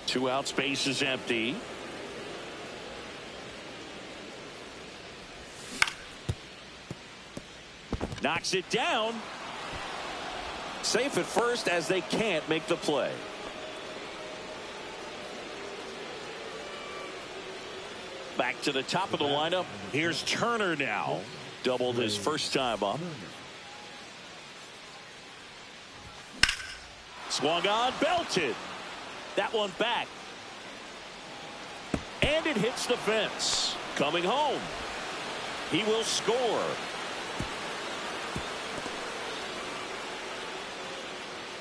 2 outs, base is empty. Knocks it down. Safe at first as they can't make the play. Back to the top of the lineup. Here's Turner now. Doubled his first time up. Swung on, belted. That one back. And it hits the fence. Coming home. He will score.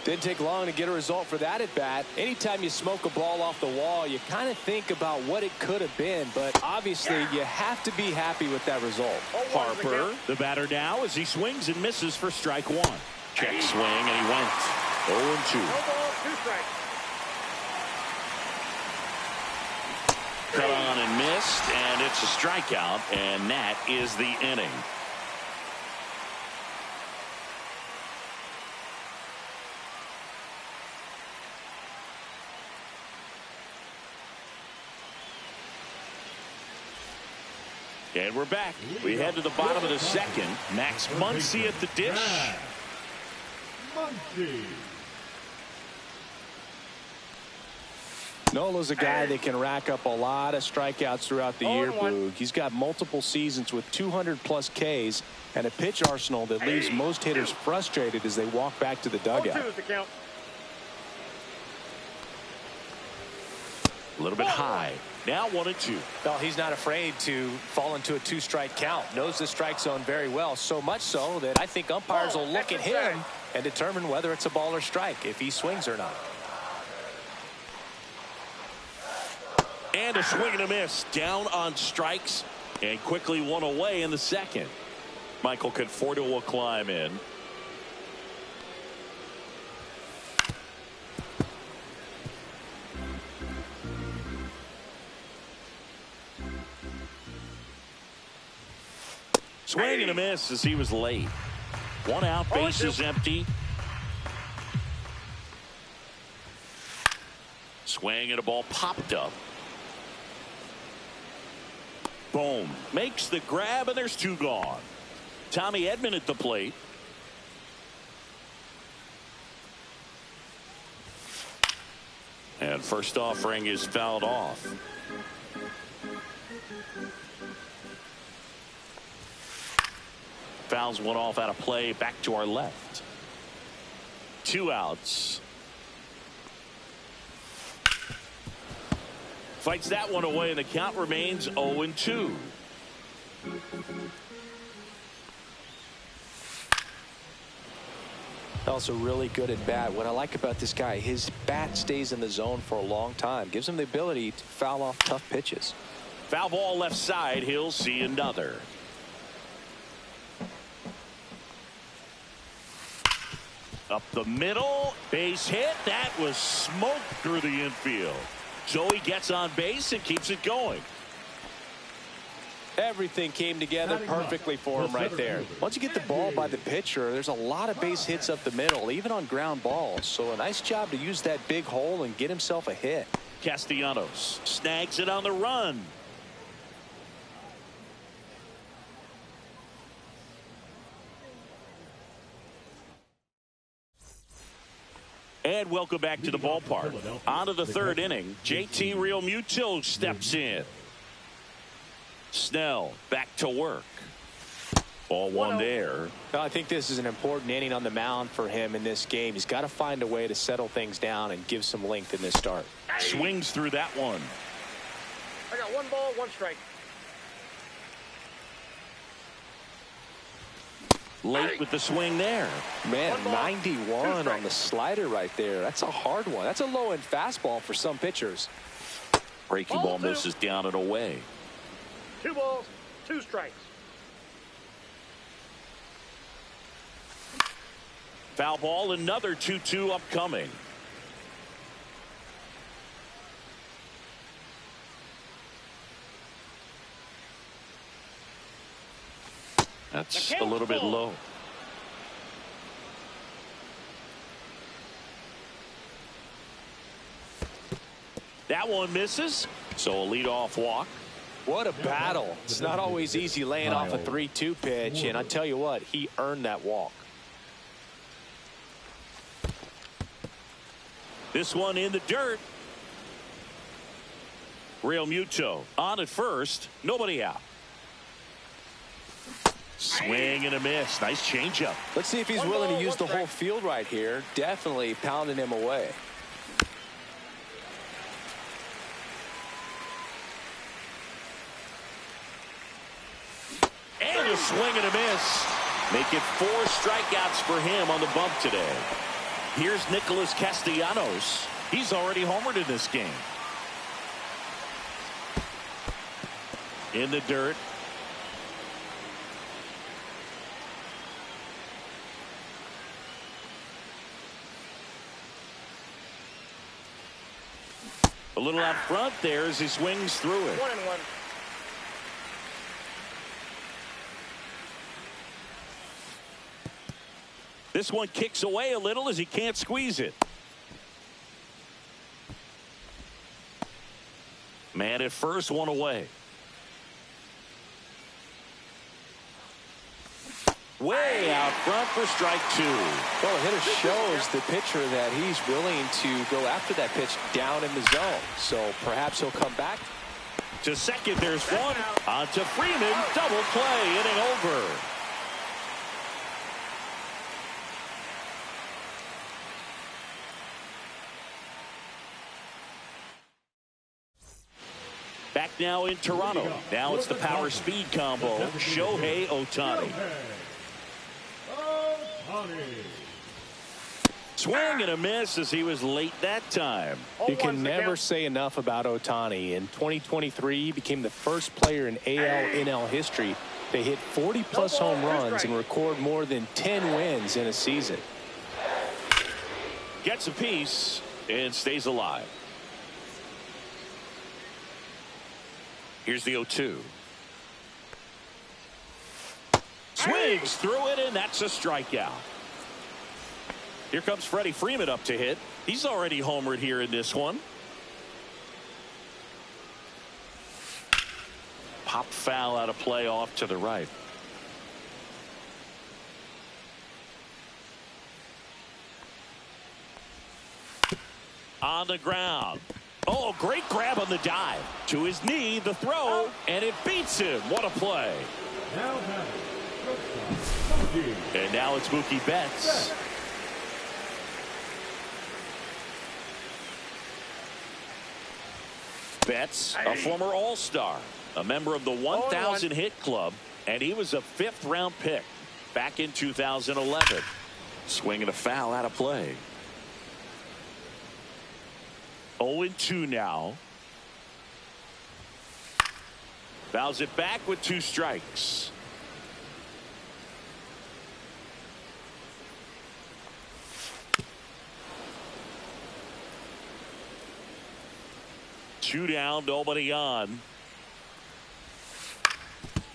Didn't take long to get a result for that at bat. Anytime you smoke a ball off the wall, you kind of think about what it could have been, but obviously you have to be happy with that result. Harper, the batter now, as he swings and misses for strike 1. Check swing, and he went 0-2. No ball, 2 strikes. Cut on and missed, and it's a strikeout, and that is the inning. And we're back. We head to the bottom of the second. Max Muncy at the dish. Muncy. Nola's a guy that can rack up a lot of strikeouts throughout the year, Boog. He's got multiple seasons with 200-plus Ks and a pitch arsenal that leaves most hitters frustrated as they walk back to the dugout. 0-2 is the count. A little bit high. Now 1-2. Well, he's not afraid to fall into a 2-strike count. Knows the strike zone very well, so much so that I think umpires will look at him and determine whether it's a ball or strike, if he swings or not. And a swing and a miss. Down on strikes, and quickly one away in the second. Michael Conforto will climb in. Swing and a miss as he was late. 1 out, base is empty. Swing and a ball popped up. Boom. Makes the grab, and there's 2 gone. Tommy Edman at the plate. And first offering is fouled off. Fouls one off out of play. Back to our left. 2 outs. Fights that one away, and the count remains 0-2. Also really good at bat. What I like about this guy, his bat stays in the zone for a long time. Gives him the ability to foul off tough pitches. Foul ball left side. He'll see another. Up the middle. Base hit. That was smoked through the infield. So he gets on base and keeps it going. Everything came together perfectly for him right there. Once you get the ball by the pitcher, there's a lot of base hits up the middle, even on ground balls. So a nice job to use that big hole and get himself a hit. Castellanos snags it on the run. And welcome back to the ballpark. On to the third inning. JT Realmuto steps in. Snell back to work. Ball one there. I think this is an important inning on the mound for him in this game. He's got to find a way to settle things down and give some length in this start. Swings through that one. I got 1 ball, 1 strike. Late with the swing there. Man, 91 on the slider right there. That's a hard one. That's a low-end fastball for some pitchers. Breaking ball misses down and away. 2 balls, 2 strikes. Foul ball, another 2-2 upcoming. That's a little bit low. That one misses. So a leadoff walk. What a battle. It's not always easy laying off a 3-2 pitch, and I tell you what, he earned that walk. This one in the dirt. Realmuto on at first. Nobody out. Swing and a miss. Nice changeup. Let's see if he's willing to use the whole field right here. Definitely pounding him away. And a swing and a miss. Make it 4 strikeouts for him on the bump today. Here's Nicholas Castellanos. He's already homered in this game. In the dirt. A little out front there as he swings through it. 1-1. This one kicks away a little as he can't squeeze it. Man at first, one away. Way out front for strike 2. Well, the hitter shows the pitcher that he's willing to go after that pitch down in the zone. So perhaps he'll come back. To second, there's one. On to Freeman. Double play. Inning over. Back now in Toronto. Now it's the power speed combo. Shohei Ohtani. Swing and a miss as he was late that time. You can never say enough about Ohtani. In 2023, he became the first player in AL/NL history to hit 40-plus home runs and record more than 10 wins in a season. Gets a piece and stays alive. Here's the 0-2. Swings through it, and that's a strikeout. Here comes Freddie Freeman up to hit. He's already homered here in this one. Pop foul out of play off to the right. On the ground. Oh, great grab on the dive. To his knee, the throw, and it beats him. What a play. And now it's Mookie Betts. Betts, a former All-Star, a member of the 1,000 hit club, and he was a 5th-round pick back in 2011. Swinging a foul out of play. 0-2 now. Fouls it back with 2 strikes. Two down, nobody on.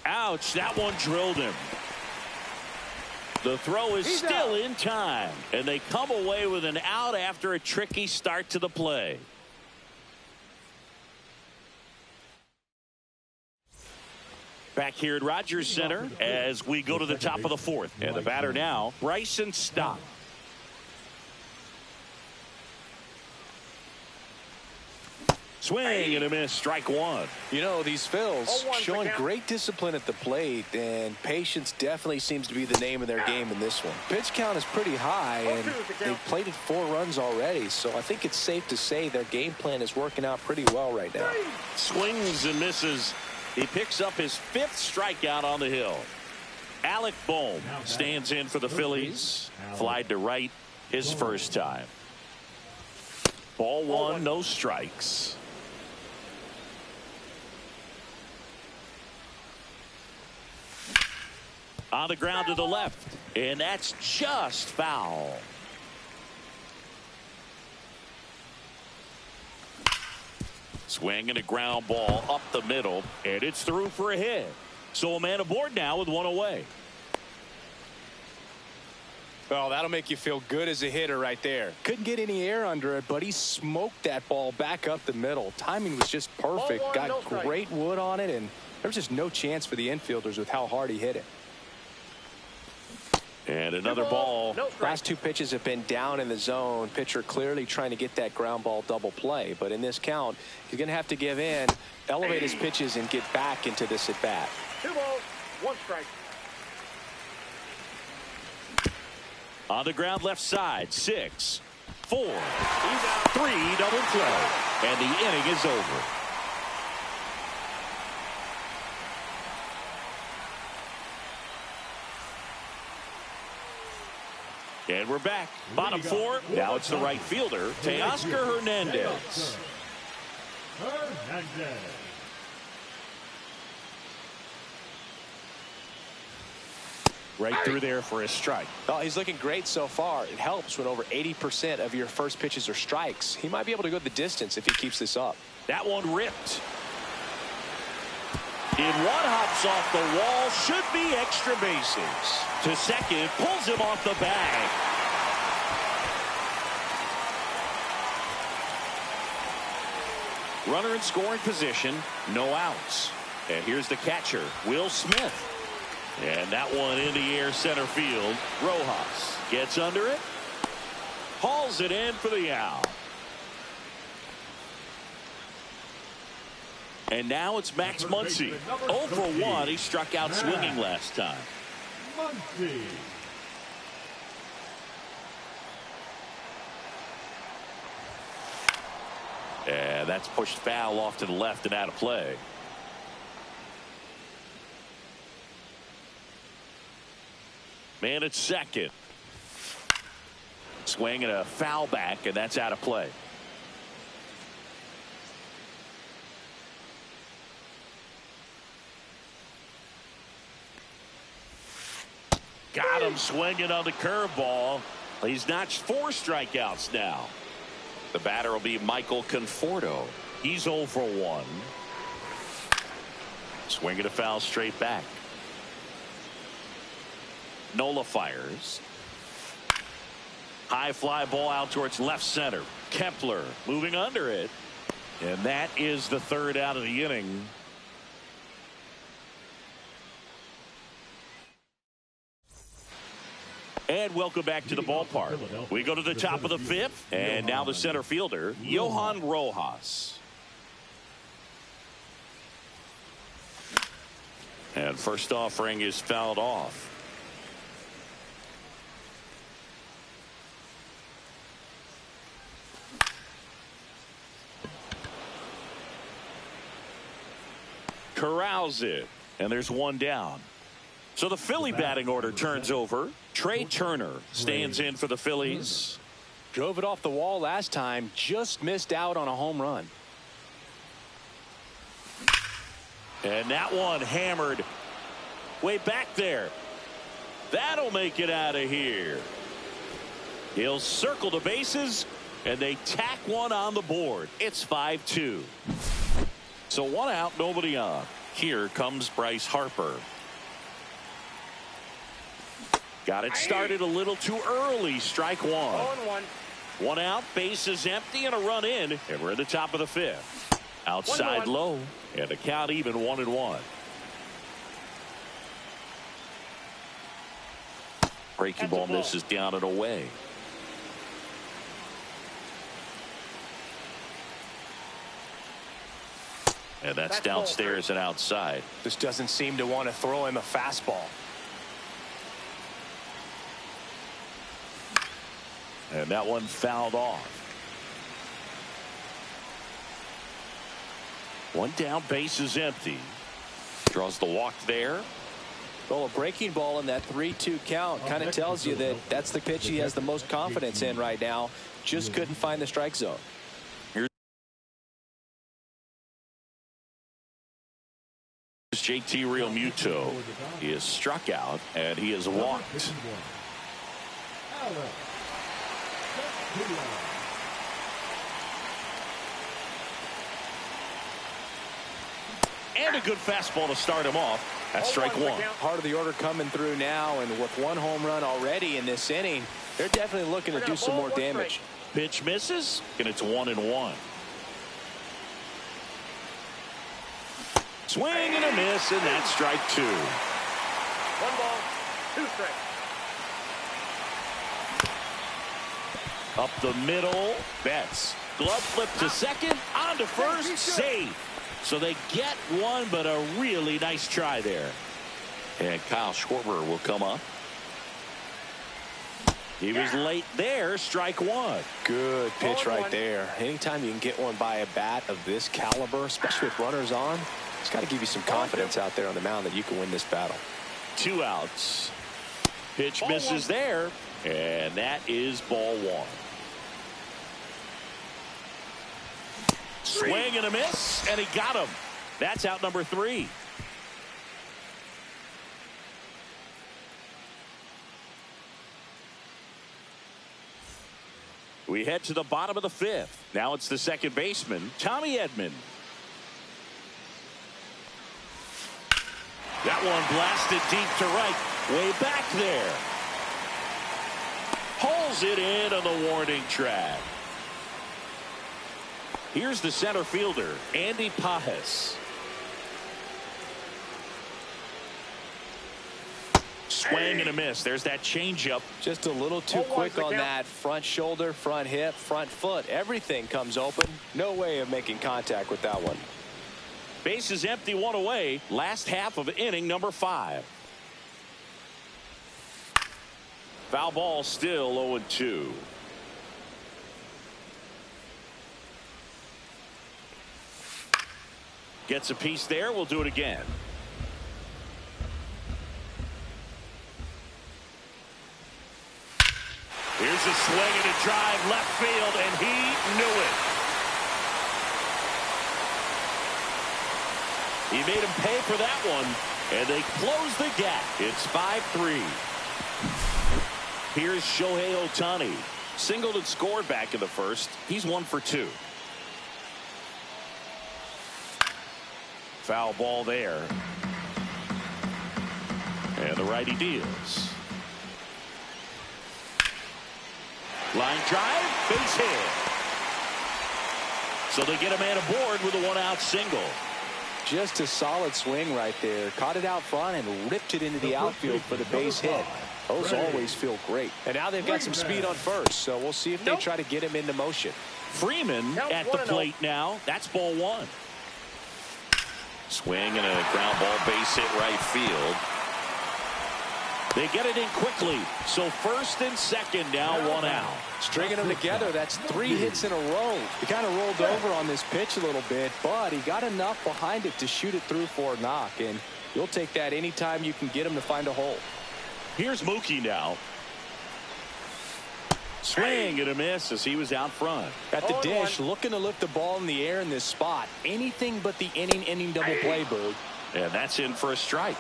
Ouch, that one drilled him. The throw is still in time, and they come away with an out after a tricky start to the play. Back here at Rogers Center as we go to the top of the 4th. And the batter now, Bryson Stott. Swing and a miss, strike one. You know, these Phils 0-1 showing count. great discipline at the plate, and patience definitely seems to be the name of their game in this one. Pitch count is pretty high, and 0-2 the count. they've plated 4 runs already, so I think it's safe to say their game plan is working out pretty well right now. Swings and misses. He picks up his 5th strikeout on the hill. Alec Bohm stands in for the Phillies. Flied to right his first time. Ball 1, no strikes. On the ground to the left, and that's just foul. Swing and a ground ball up the middle, and it's through for a hit. So a man aboard now with 1 away. Well, that'll make you feel good as a hitter right there. Couldn't get any air under it, but he smoked that ball back up the middle. Timing was just perfect. Ball 1, Got no strike. great wood on it, and there was just no chance for the infielders with how hard he hit it. And another ball. No strike. Last 2 pitches have been down in the zone. Pitcher clearly trying to get that ground ball double play. But in this count, he's going to have to give in, elevate his pitches, and get back into this at bat. 2 balls, 1 strike. On the ground left side, 6, 4, 3 double play. And the inning is over. And we're back. Bottom 4. Now it's the right fielder, Teoscar Hernandez. Hernandez. Right through there for a strike. Oh, he's looking great so far. It helps when over 80% of your first pitches are strikes. He might be able to go the distance if he keeps this up. That one ripped. In one, hops off the wall, should be extra bases. To second, pulls him off the bag. Runner in scoring position, no outs. And here's the catcher, Will Smith. And that one in the air center field. Rojas gets under it, hauls it in for the out. And now it's Max Muncy. 0 for 1. He struck out swinging last time. Muncy. And that's pushed foul off to the left and out of play. Man at second. Swing and a foul back, and that's out of play. Got him swinging on the curveball. He's notched 4 strikeouts now. The batter will be Michael Conforto. He's 0 for 1. Swinging a foul straight back. Nola fires. High fly ball out towards left center. Kepler moving under it. And that is the 3rd out of the inning. And welcome back to the ballpark. We go to the top of the 5th. And now the center fielder, Johan Rojas. And first offering is fouled off. Corrals it. And there's 1 down. So the Philly batting order turns over. Trey Turner stands in for the Phillies. Drove it off the wall last time. Just missed out on a home run. And that one hammered way back there. That'll make it out of here. He'll circle the bases, and they tack one on the board. It's 5-2. So 1 out, nobody on. Here comes Bryce Harper. Got it started a little too early. Strike 1. 0-1. 1 out, base is empty, and a run in. And we're at the top of the 5th. Outside 1-1. low, and the count even 1-1. Breaking That's a ball ball. misses down and away. And that's downstairs and outside. Just doesn't seem to want to throw him a fastball. And that one fouled off. One down, base is empty. Draws the walk there. Well, a breaking ball in that 3-2 count kind of tells you that that's the pitch he has the most confidence in right now. Just couldn't find the strike zone. Here's JT Realmuto. He is struck out and he is walked. And a good fastball to start him off. That's strike one. Part of the order coming through now, and with one home run already in this inning, they're definitely looking to do some more damage. Pitch misses, and it's 1-1. Swing and a miss, and that's strike two. 1 ball, 2 strikes. Up the middle, Betts. Glove flip to second, on to first, save. So they get one, but a really nice try there. And Kyle Schwarber will come up. He was late there, strike one. Good pitch right there. Anytime you can get one by a bat of this caliber, especially with runners on, it's got to give you some confidence out there on the mound that you can win this battle. 2 outs. Pitch misses there, and that is ball one. Swing and a miss, and he got him. That's out number 3. We head to the bottom of the 5th. Now it's the second baseman, Tommy Edman. That one blasted deep to right, way back there. Pulls it in on the warning track. Here's the center fielder, Andy Pages. Swing and a miss. There's that changeup. Just a little too quick on that front shoulder, front hip, front foot. Everything comes open. No way of making contact with that one. Base is empty, one away. Last half of inning number 5. Foul ball, still 0-2. Gets a piece there. We'll do it again. Here's a swing and a drive left field, and he knew it. He made him pay for that one, and they close the gap. It's 5-3. Here's Shohei Ohtani. Singled and scored back in the first. He's 1 for 2. Foul ball there. And the righty deals. Line drive, base hit. So they get a man aboard with a 1-out single. Just a solid swing right there. Caught it out front and ripped it into the outfield for the base hit. Those always feel great. And now they've got some speed on first, so we'll see if they try to get him into motion. Freeman at the plate now. That's ball one. Swing and a ground ball, base hit right field. They get it in quickly. So first and second now, 1 out. Stringing them together, that's 3 hits in a row. He kind of rolled over on this pitch a little bit, but he got enough behind it to shoot it through for a knock. And you'll take that anytime you can get him to find a hole. Here's Mookie now. Swing and a miss as he was out front. At the dish, looking to lift the ball in the air in this spot. Anything but the inning double play, Bird. And that's in for a strike.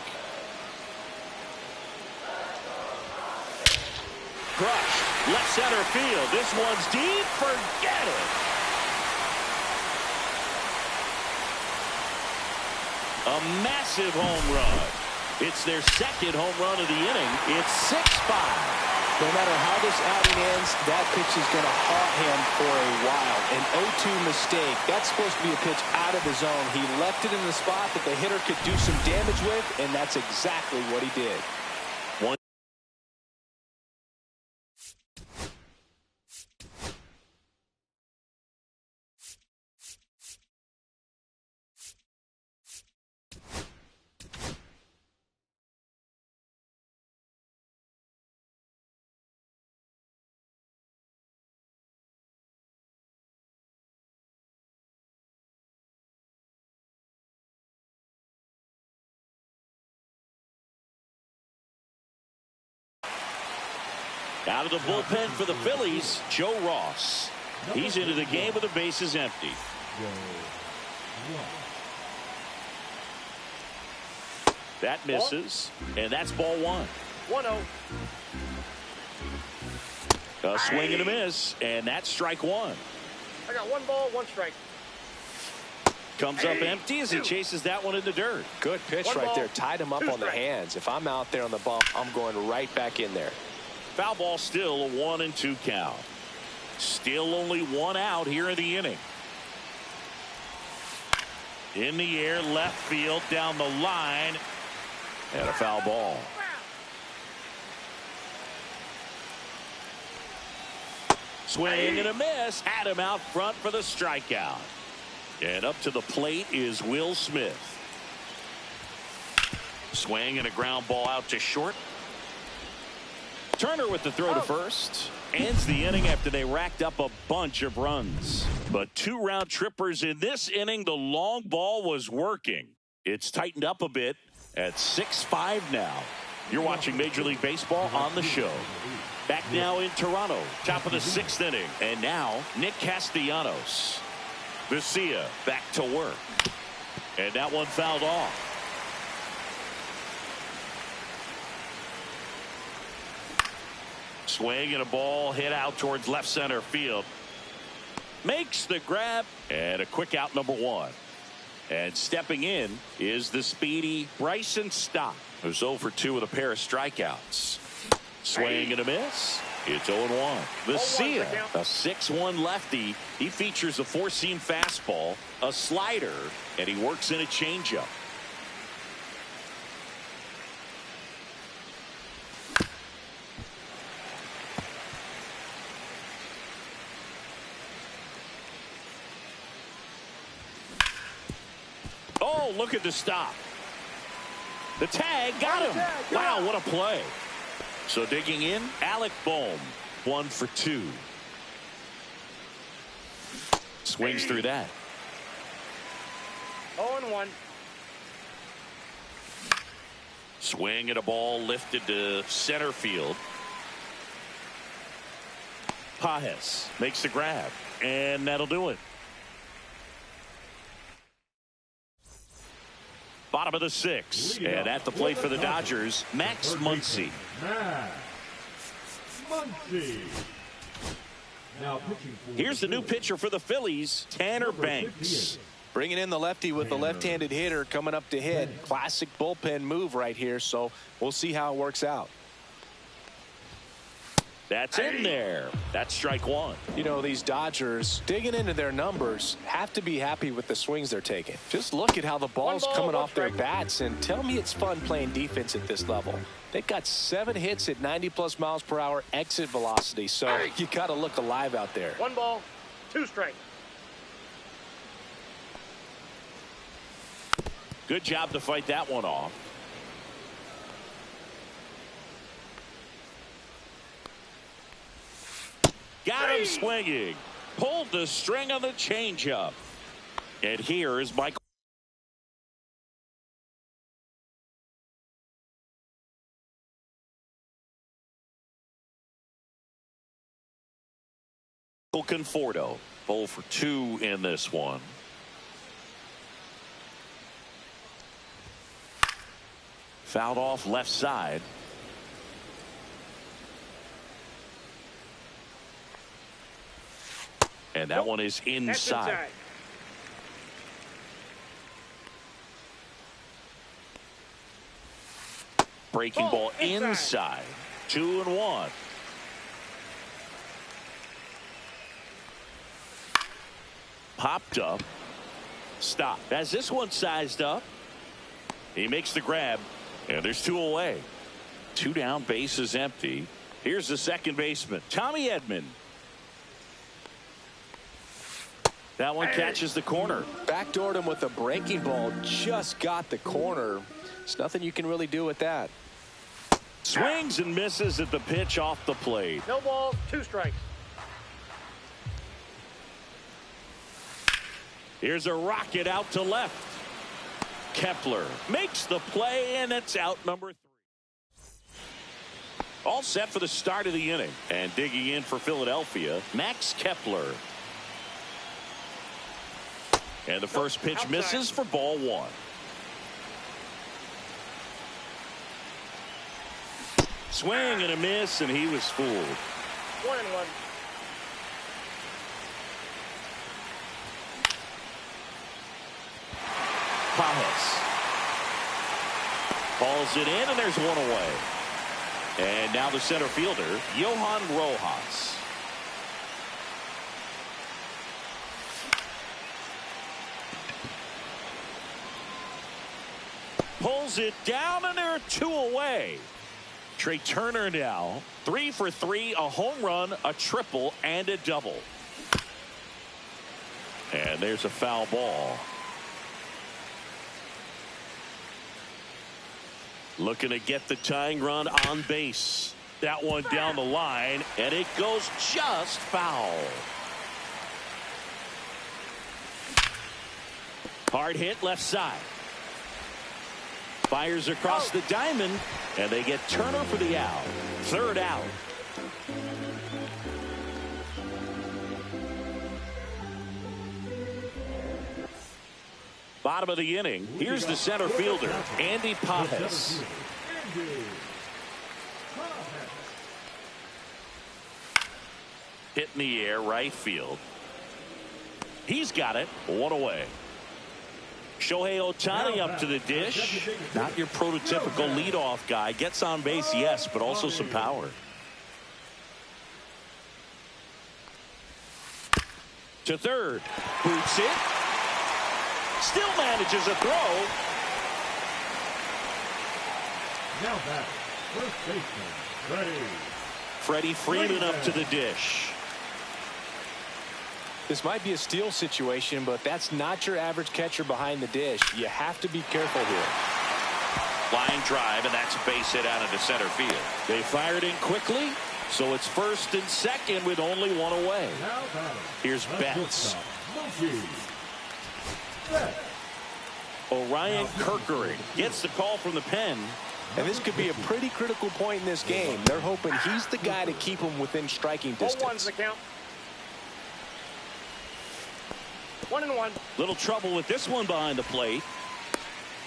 Crush, left center field. This one's deep. Forget it. A massive home run. It's their second home run of the inning. It's 6-5. No matter how this outing ends, that pitch is going to haunt him for a while. An 0-2 mistake. That's supposed to be a pitch out of the zone. He left it in the spot that the hitter could do some damage with, and that's exactly what he did. Out of the bullpen for the Phillies, Joe Ross. He's into the game with the bases empty. That misses, and that's ball one. 1-0. A swing and a miss, and that's strike one. I got 1 ball, 1 strike. Comes up empty as he chases that one in the dirt. Good pitch right there. Tied him up on the hands. If I'm out there on the bump, I'm going right back in there. Foul ball, still a 1-2 count. Still only 1 out here in the inning. In the air, left field, down the line, and a foul ball. Swing and a miss. Had him out front for the strikeout. And up to the plate is Will Smith. Swing and a ground ball out to short. Turner with the throw to first. Ends the inning after they racked up a bunch of runs. But 2 round trippers in this inning. The long ball was working. It's tightened up a bit at 6-5 now. You're watching Major League Baseball on the show. Back now in Toronto, top of the 6th inning. And now Nick Castellanos. Vesia back to work. And that one fouled off. Swing and a ball hit out towards left center field. Makes the grab, and a quick out, number 1. And stepping in is the speedy Bryson Stott, who's 0 for 2 with a pair of strikeouts. Swing and a miss. It's 0-1. Vesia, a 6'1 lefty. He features a 4-seam fastball, a slider, and he works in a changeup. Oh, look at the stop. The tag got him. Wow, what a play. So digging in, Alec Bohm, 1 for 2. Swings through that. 0-1. Swing and a ball lifted to center field. Pages makes the grab, and that'll do it. Bottom of the 6th, and at the plate for the Dodgers, Max Muncy. Here's the new pitcher for the Phillies, Tanner Banks. Bringing in the lefty with the left-handed hitter coming up to hit. Classic bullpen move right here, so we'll see how it works out. That's in there. That's strike 1. You know, these Dodgers, digging into their numbers, have to be happy with the swings they're taking. Just look at how the ball's coming off their bats, and tell me it's fun playing defense at this level. They've got 7 hits at 90+ miles per hour exit velocity, so you got to look alive out there. 1 ball, 2 strikes. Good job to fight that one off. Got him swinging. Pulled the string on the changeup. And here is Michael Conforto. 0 for 2 in this one. Fouled off left side. And that one is inside. Breaking ball inside. 2-1. Popped up. Stop. As this one sized up, he makes the grab, and there's 2 away. 2 down, base is empty. Here's the second baseman, Tommy Edman. That one catches the corner. Backdoored him with a breaking ball. Just got the corner. There's nothing you can really do with that. Swings and misses at the pitch off the plate. No ball, 2 strikes. Here's a rocket out to left. Kepler makes the play, and it's out number 3. All set for the start of the inning. And digging in for Philadelphia, Max Kepler. And the first pitch misses for ball one. Swing and a miss, and he was fooled. 1-1. Pages hauls it in, and there's one away. And now the center fielder, Johan Rojas. Pulls it down, and there are two away. Trey Turner now 3 for 3, a home run, a triple, and a double. And there's a foul ball. Looking to get the tying run on base. That one down the line, and it goes just foul. Hard hit left side. Fires across the diamond, and they get Turner for the out. Third out. Bottom of the inning. Here's the center fielder, Andy Pages. Hit in the air, right field. He's got it. One away. Shohei Ohtani up to the dish. Not your prototypical leadoff guy. Gets on base, yes, but also some power. To third. Boots it. Still manages a throw. Now back, first baseman, Freddie Freeman up to the dish. This might be a steal situation, but that's not your average catcher behind the dish. You have to be careful here. Line drive, and that's a base hit out into center field. They fired in quickly, so it's first and second with only one away. Now batting. Here's Betts. Orion Kerkering gets the call from the pen. And this could be a pretty critical point in this game. They're hoping he's the guy to keep them within striking 0-1's distance. the count. 1-1. Little trouble with this one behind the plate.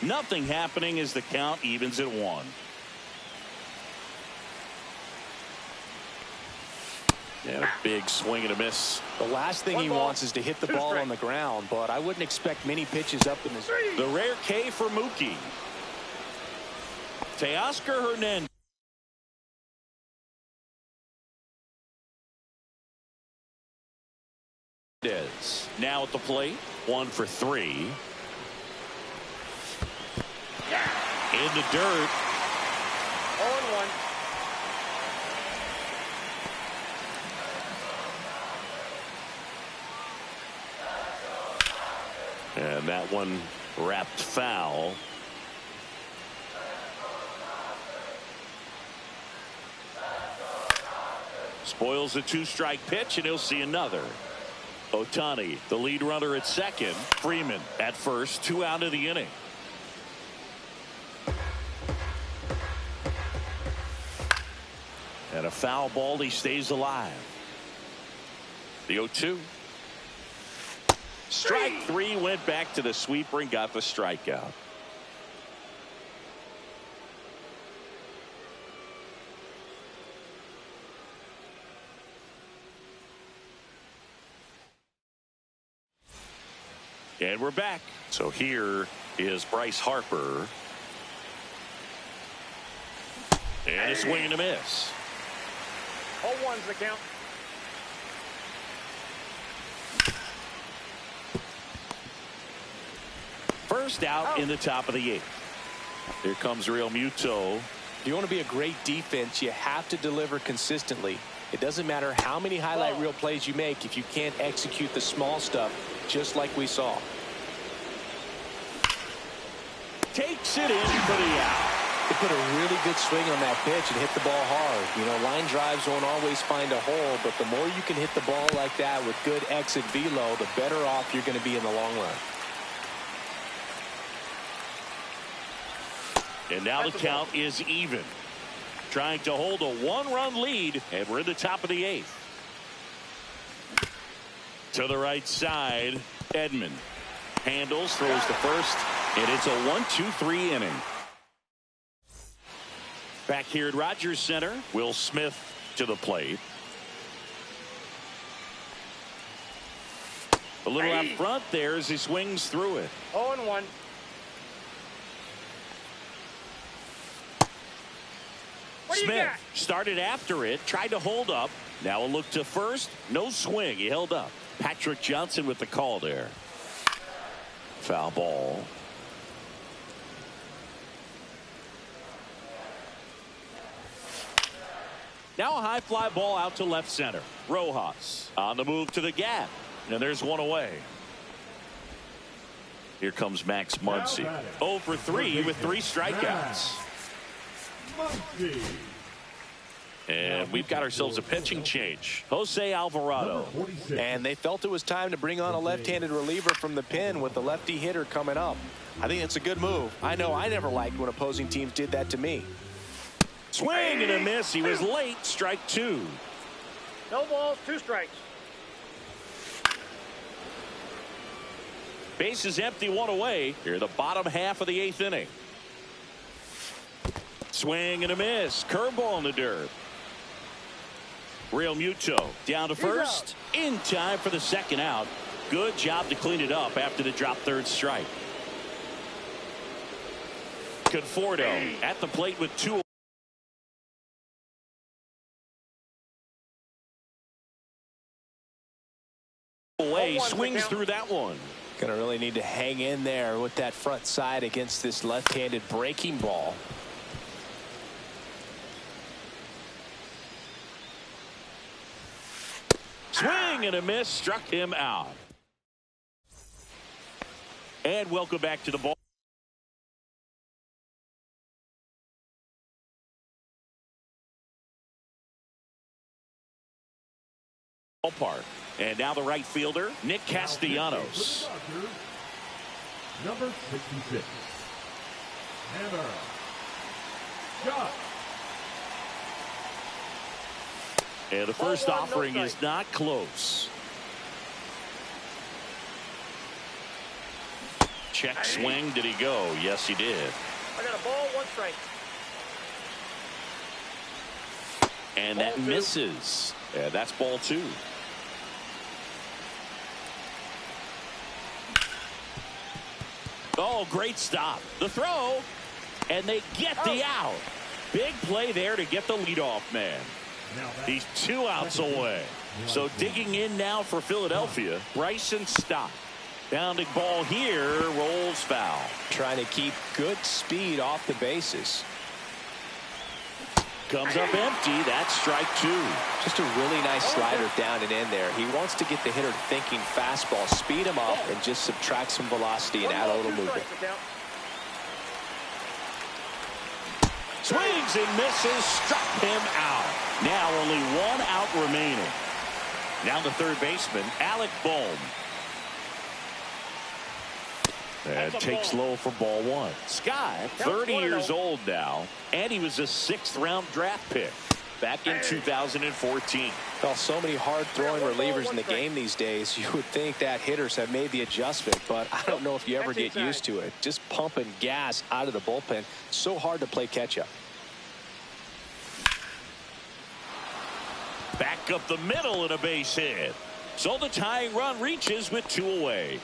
Nothing happening as the count evens at 1. And a big swing and a miss. The last thing he wants is to hit the ball on the ground, but I wouldn't expect many pitches up in this. The rare K for Mookie. Teoscar Hernandez. Now at the plate, 1 for 3. In the dirt. 0-1. And that one wrapped foul. Spoils the 2-strike pitch, and he'll see another. Ohtani, the lead runner at second. Freeman at first, 2 out of the inning. And a foul ball, he stays alive. The 0-2. Strike 3, went back to the sweeper and got the strikeout. And we're back. So here is Bryce Harper. And a swing and a miss. 0-1's the count. First out in the top of the 8th. Here comes Real Muto. If you want to be a great defense, you have to deliver consistently. It doesn't matter how many highlight reel plays you make if you can't execute the small stuff, just like we saw. Takes it in for the out. They put a really good swing on that pitch and hit the ball hard. You know, line drives won't always find a hole, but the more you can hit the ball like that with good exit velo, the better off you're going to be in the long run. And now the count is even. trying to hold a one-run lead, and we're in the top of the 8th. To the right side, Edman handles, throws to first, and it's a 1-2-3 inning. Back here at Rogers Center, Will Smith to the plate. A little out front there as he swings through it. 0-1. Smith started after it, tried to hold up. Now a look to first. No swing. He held up. Patrick Johnson with the call there. Foul ball. Now a high fly ball out to left center. Rojas on the move to the gap. And there's one away. Here comes Max Muncy. 0 for 3 with 3 strikeouts. And we've got ourselves a pitching change. Jose Alvarado. And they felt it was time to bring on a left-handed reliever from the pen with the lefty hitter coming up. I think it's a good move. I know I never liked when opposing teams did that to me. Swing and a miss. He was late. Strike 2. No balls, 2 strikes. Base is empty, 1 away. Here, the bottom half of the 8th inning. Swing and a miss. Curveball in the dirt. Real Muto down to first. In time for the second out. Good job to clean it up after the drop third strike. Conforto at the plate with 2 away. Swings through that one. Gonna really need to hang in there with that front side against this left-handed breaking ball. Swing and a miss, struck him out. And welcome back to the ball. Ballpark. And now the right fielder, Nick Castellanos. Number 66. Hammer. Josh. And the first offering is not close. Check swing. Did he go? Yes, he did. I got a ball, 1 strike. And that misses. Yeah, that's ball 2. Oh, great stop. The throw. And they get the out. Big play there to get the leadoff man. He's 2 outs away. So digging in now for Philadelphia, Bryson Stott. Bounding ball here, rolls foul. Trying to keep good speed off the bases. Comes up empty. That's strike 2. Just a really nice slider down and in there. He wants to get the hitter thinking fastball, speed him up, and just subtract some velocity and add a little movement. Swings and misses, struck him out. Now only 1 out remaining. Now the third baseman, Alec Bohm. And takes low for ball 1. Scott, 30 years old now, and he was a 6th-round draft pick back in 2014. Well, so many hard-throwing relievers in the game these days. You would think that hitters have made the adjustment, but I don't know if you ever get used to it. Just pumping gas out of the bullpen. So hard to play catch-up. Back up the middle and a base hit. So the tying run reaches with 2 away.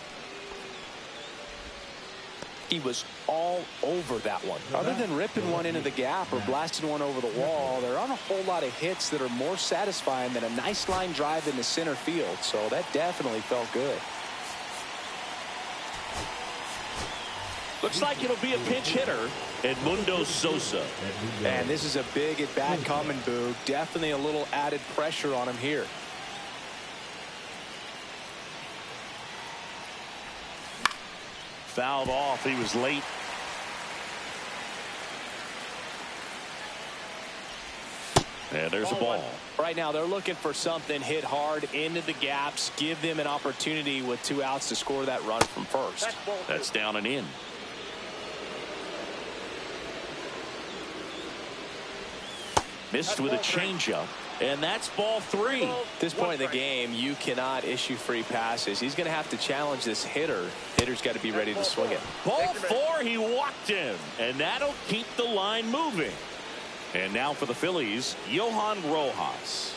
He was all over that one. Other than ripping one into the gap or blasting one over the wall, there aren't a whole lot of hits that are more satisfying than a nice line drive into center field. So that definitely felt good. Looks like it'll be a pinch hitter, Edmundo Sosa. And this is a big at-bat coming, Boog. Definitely a little added pressure on him here. Fouled off. He was late. And there's a ball. Right now they're looking for something hit hard into the gaps, give them an opportunity with 2 outs to score that run from first. That's down and in. Missed with a changeup, and that's ball 3. At this point in the game, you cannot issue free passes. He's going to have to challenge this hitter. Hitter's got to be ready to swing it. Ball 4, he walked him, and that'll keep the line moving. And now for the Phillies, Johan Rojas.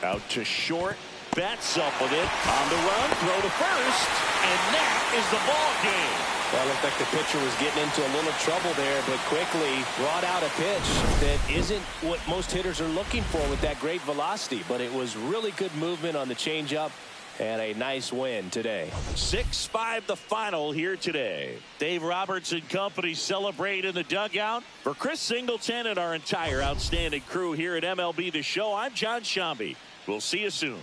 Out to short. Betts up with it. On the run. Throw to first. And that is the ball game. Well, it looked like the pitcher was getting into a little trouble there, but quickly brought out a pitch that isn't what most hitters are looking for with that great velocity. But it was really good movement on the changeup and a nice win today. 6-5 the final here today. Dave Roberts and company celebrate in the dugout. For Chris Singleton and our entire outstanding crew here at MLB The Show, I'm John Shambi. We'll see you soon.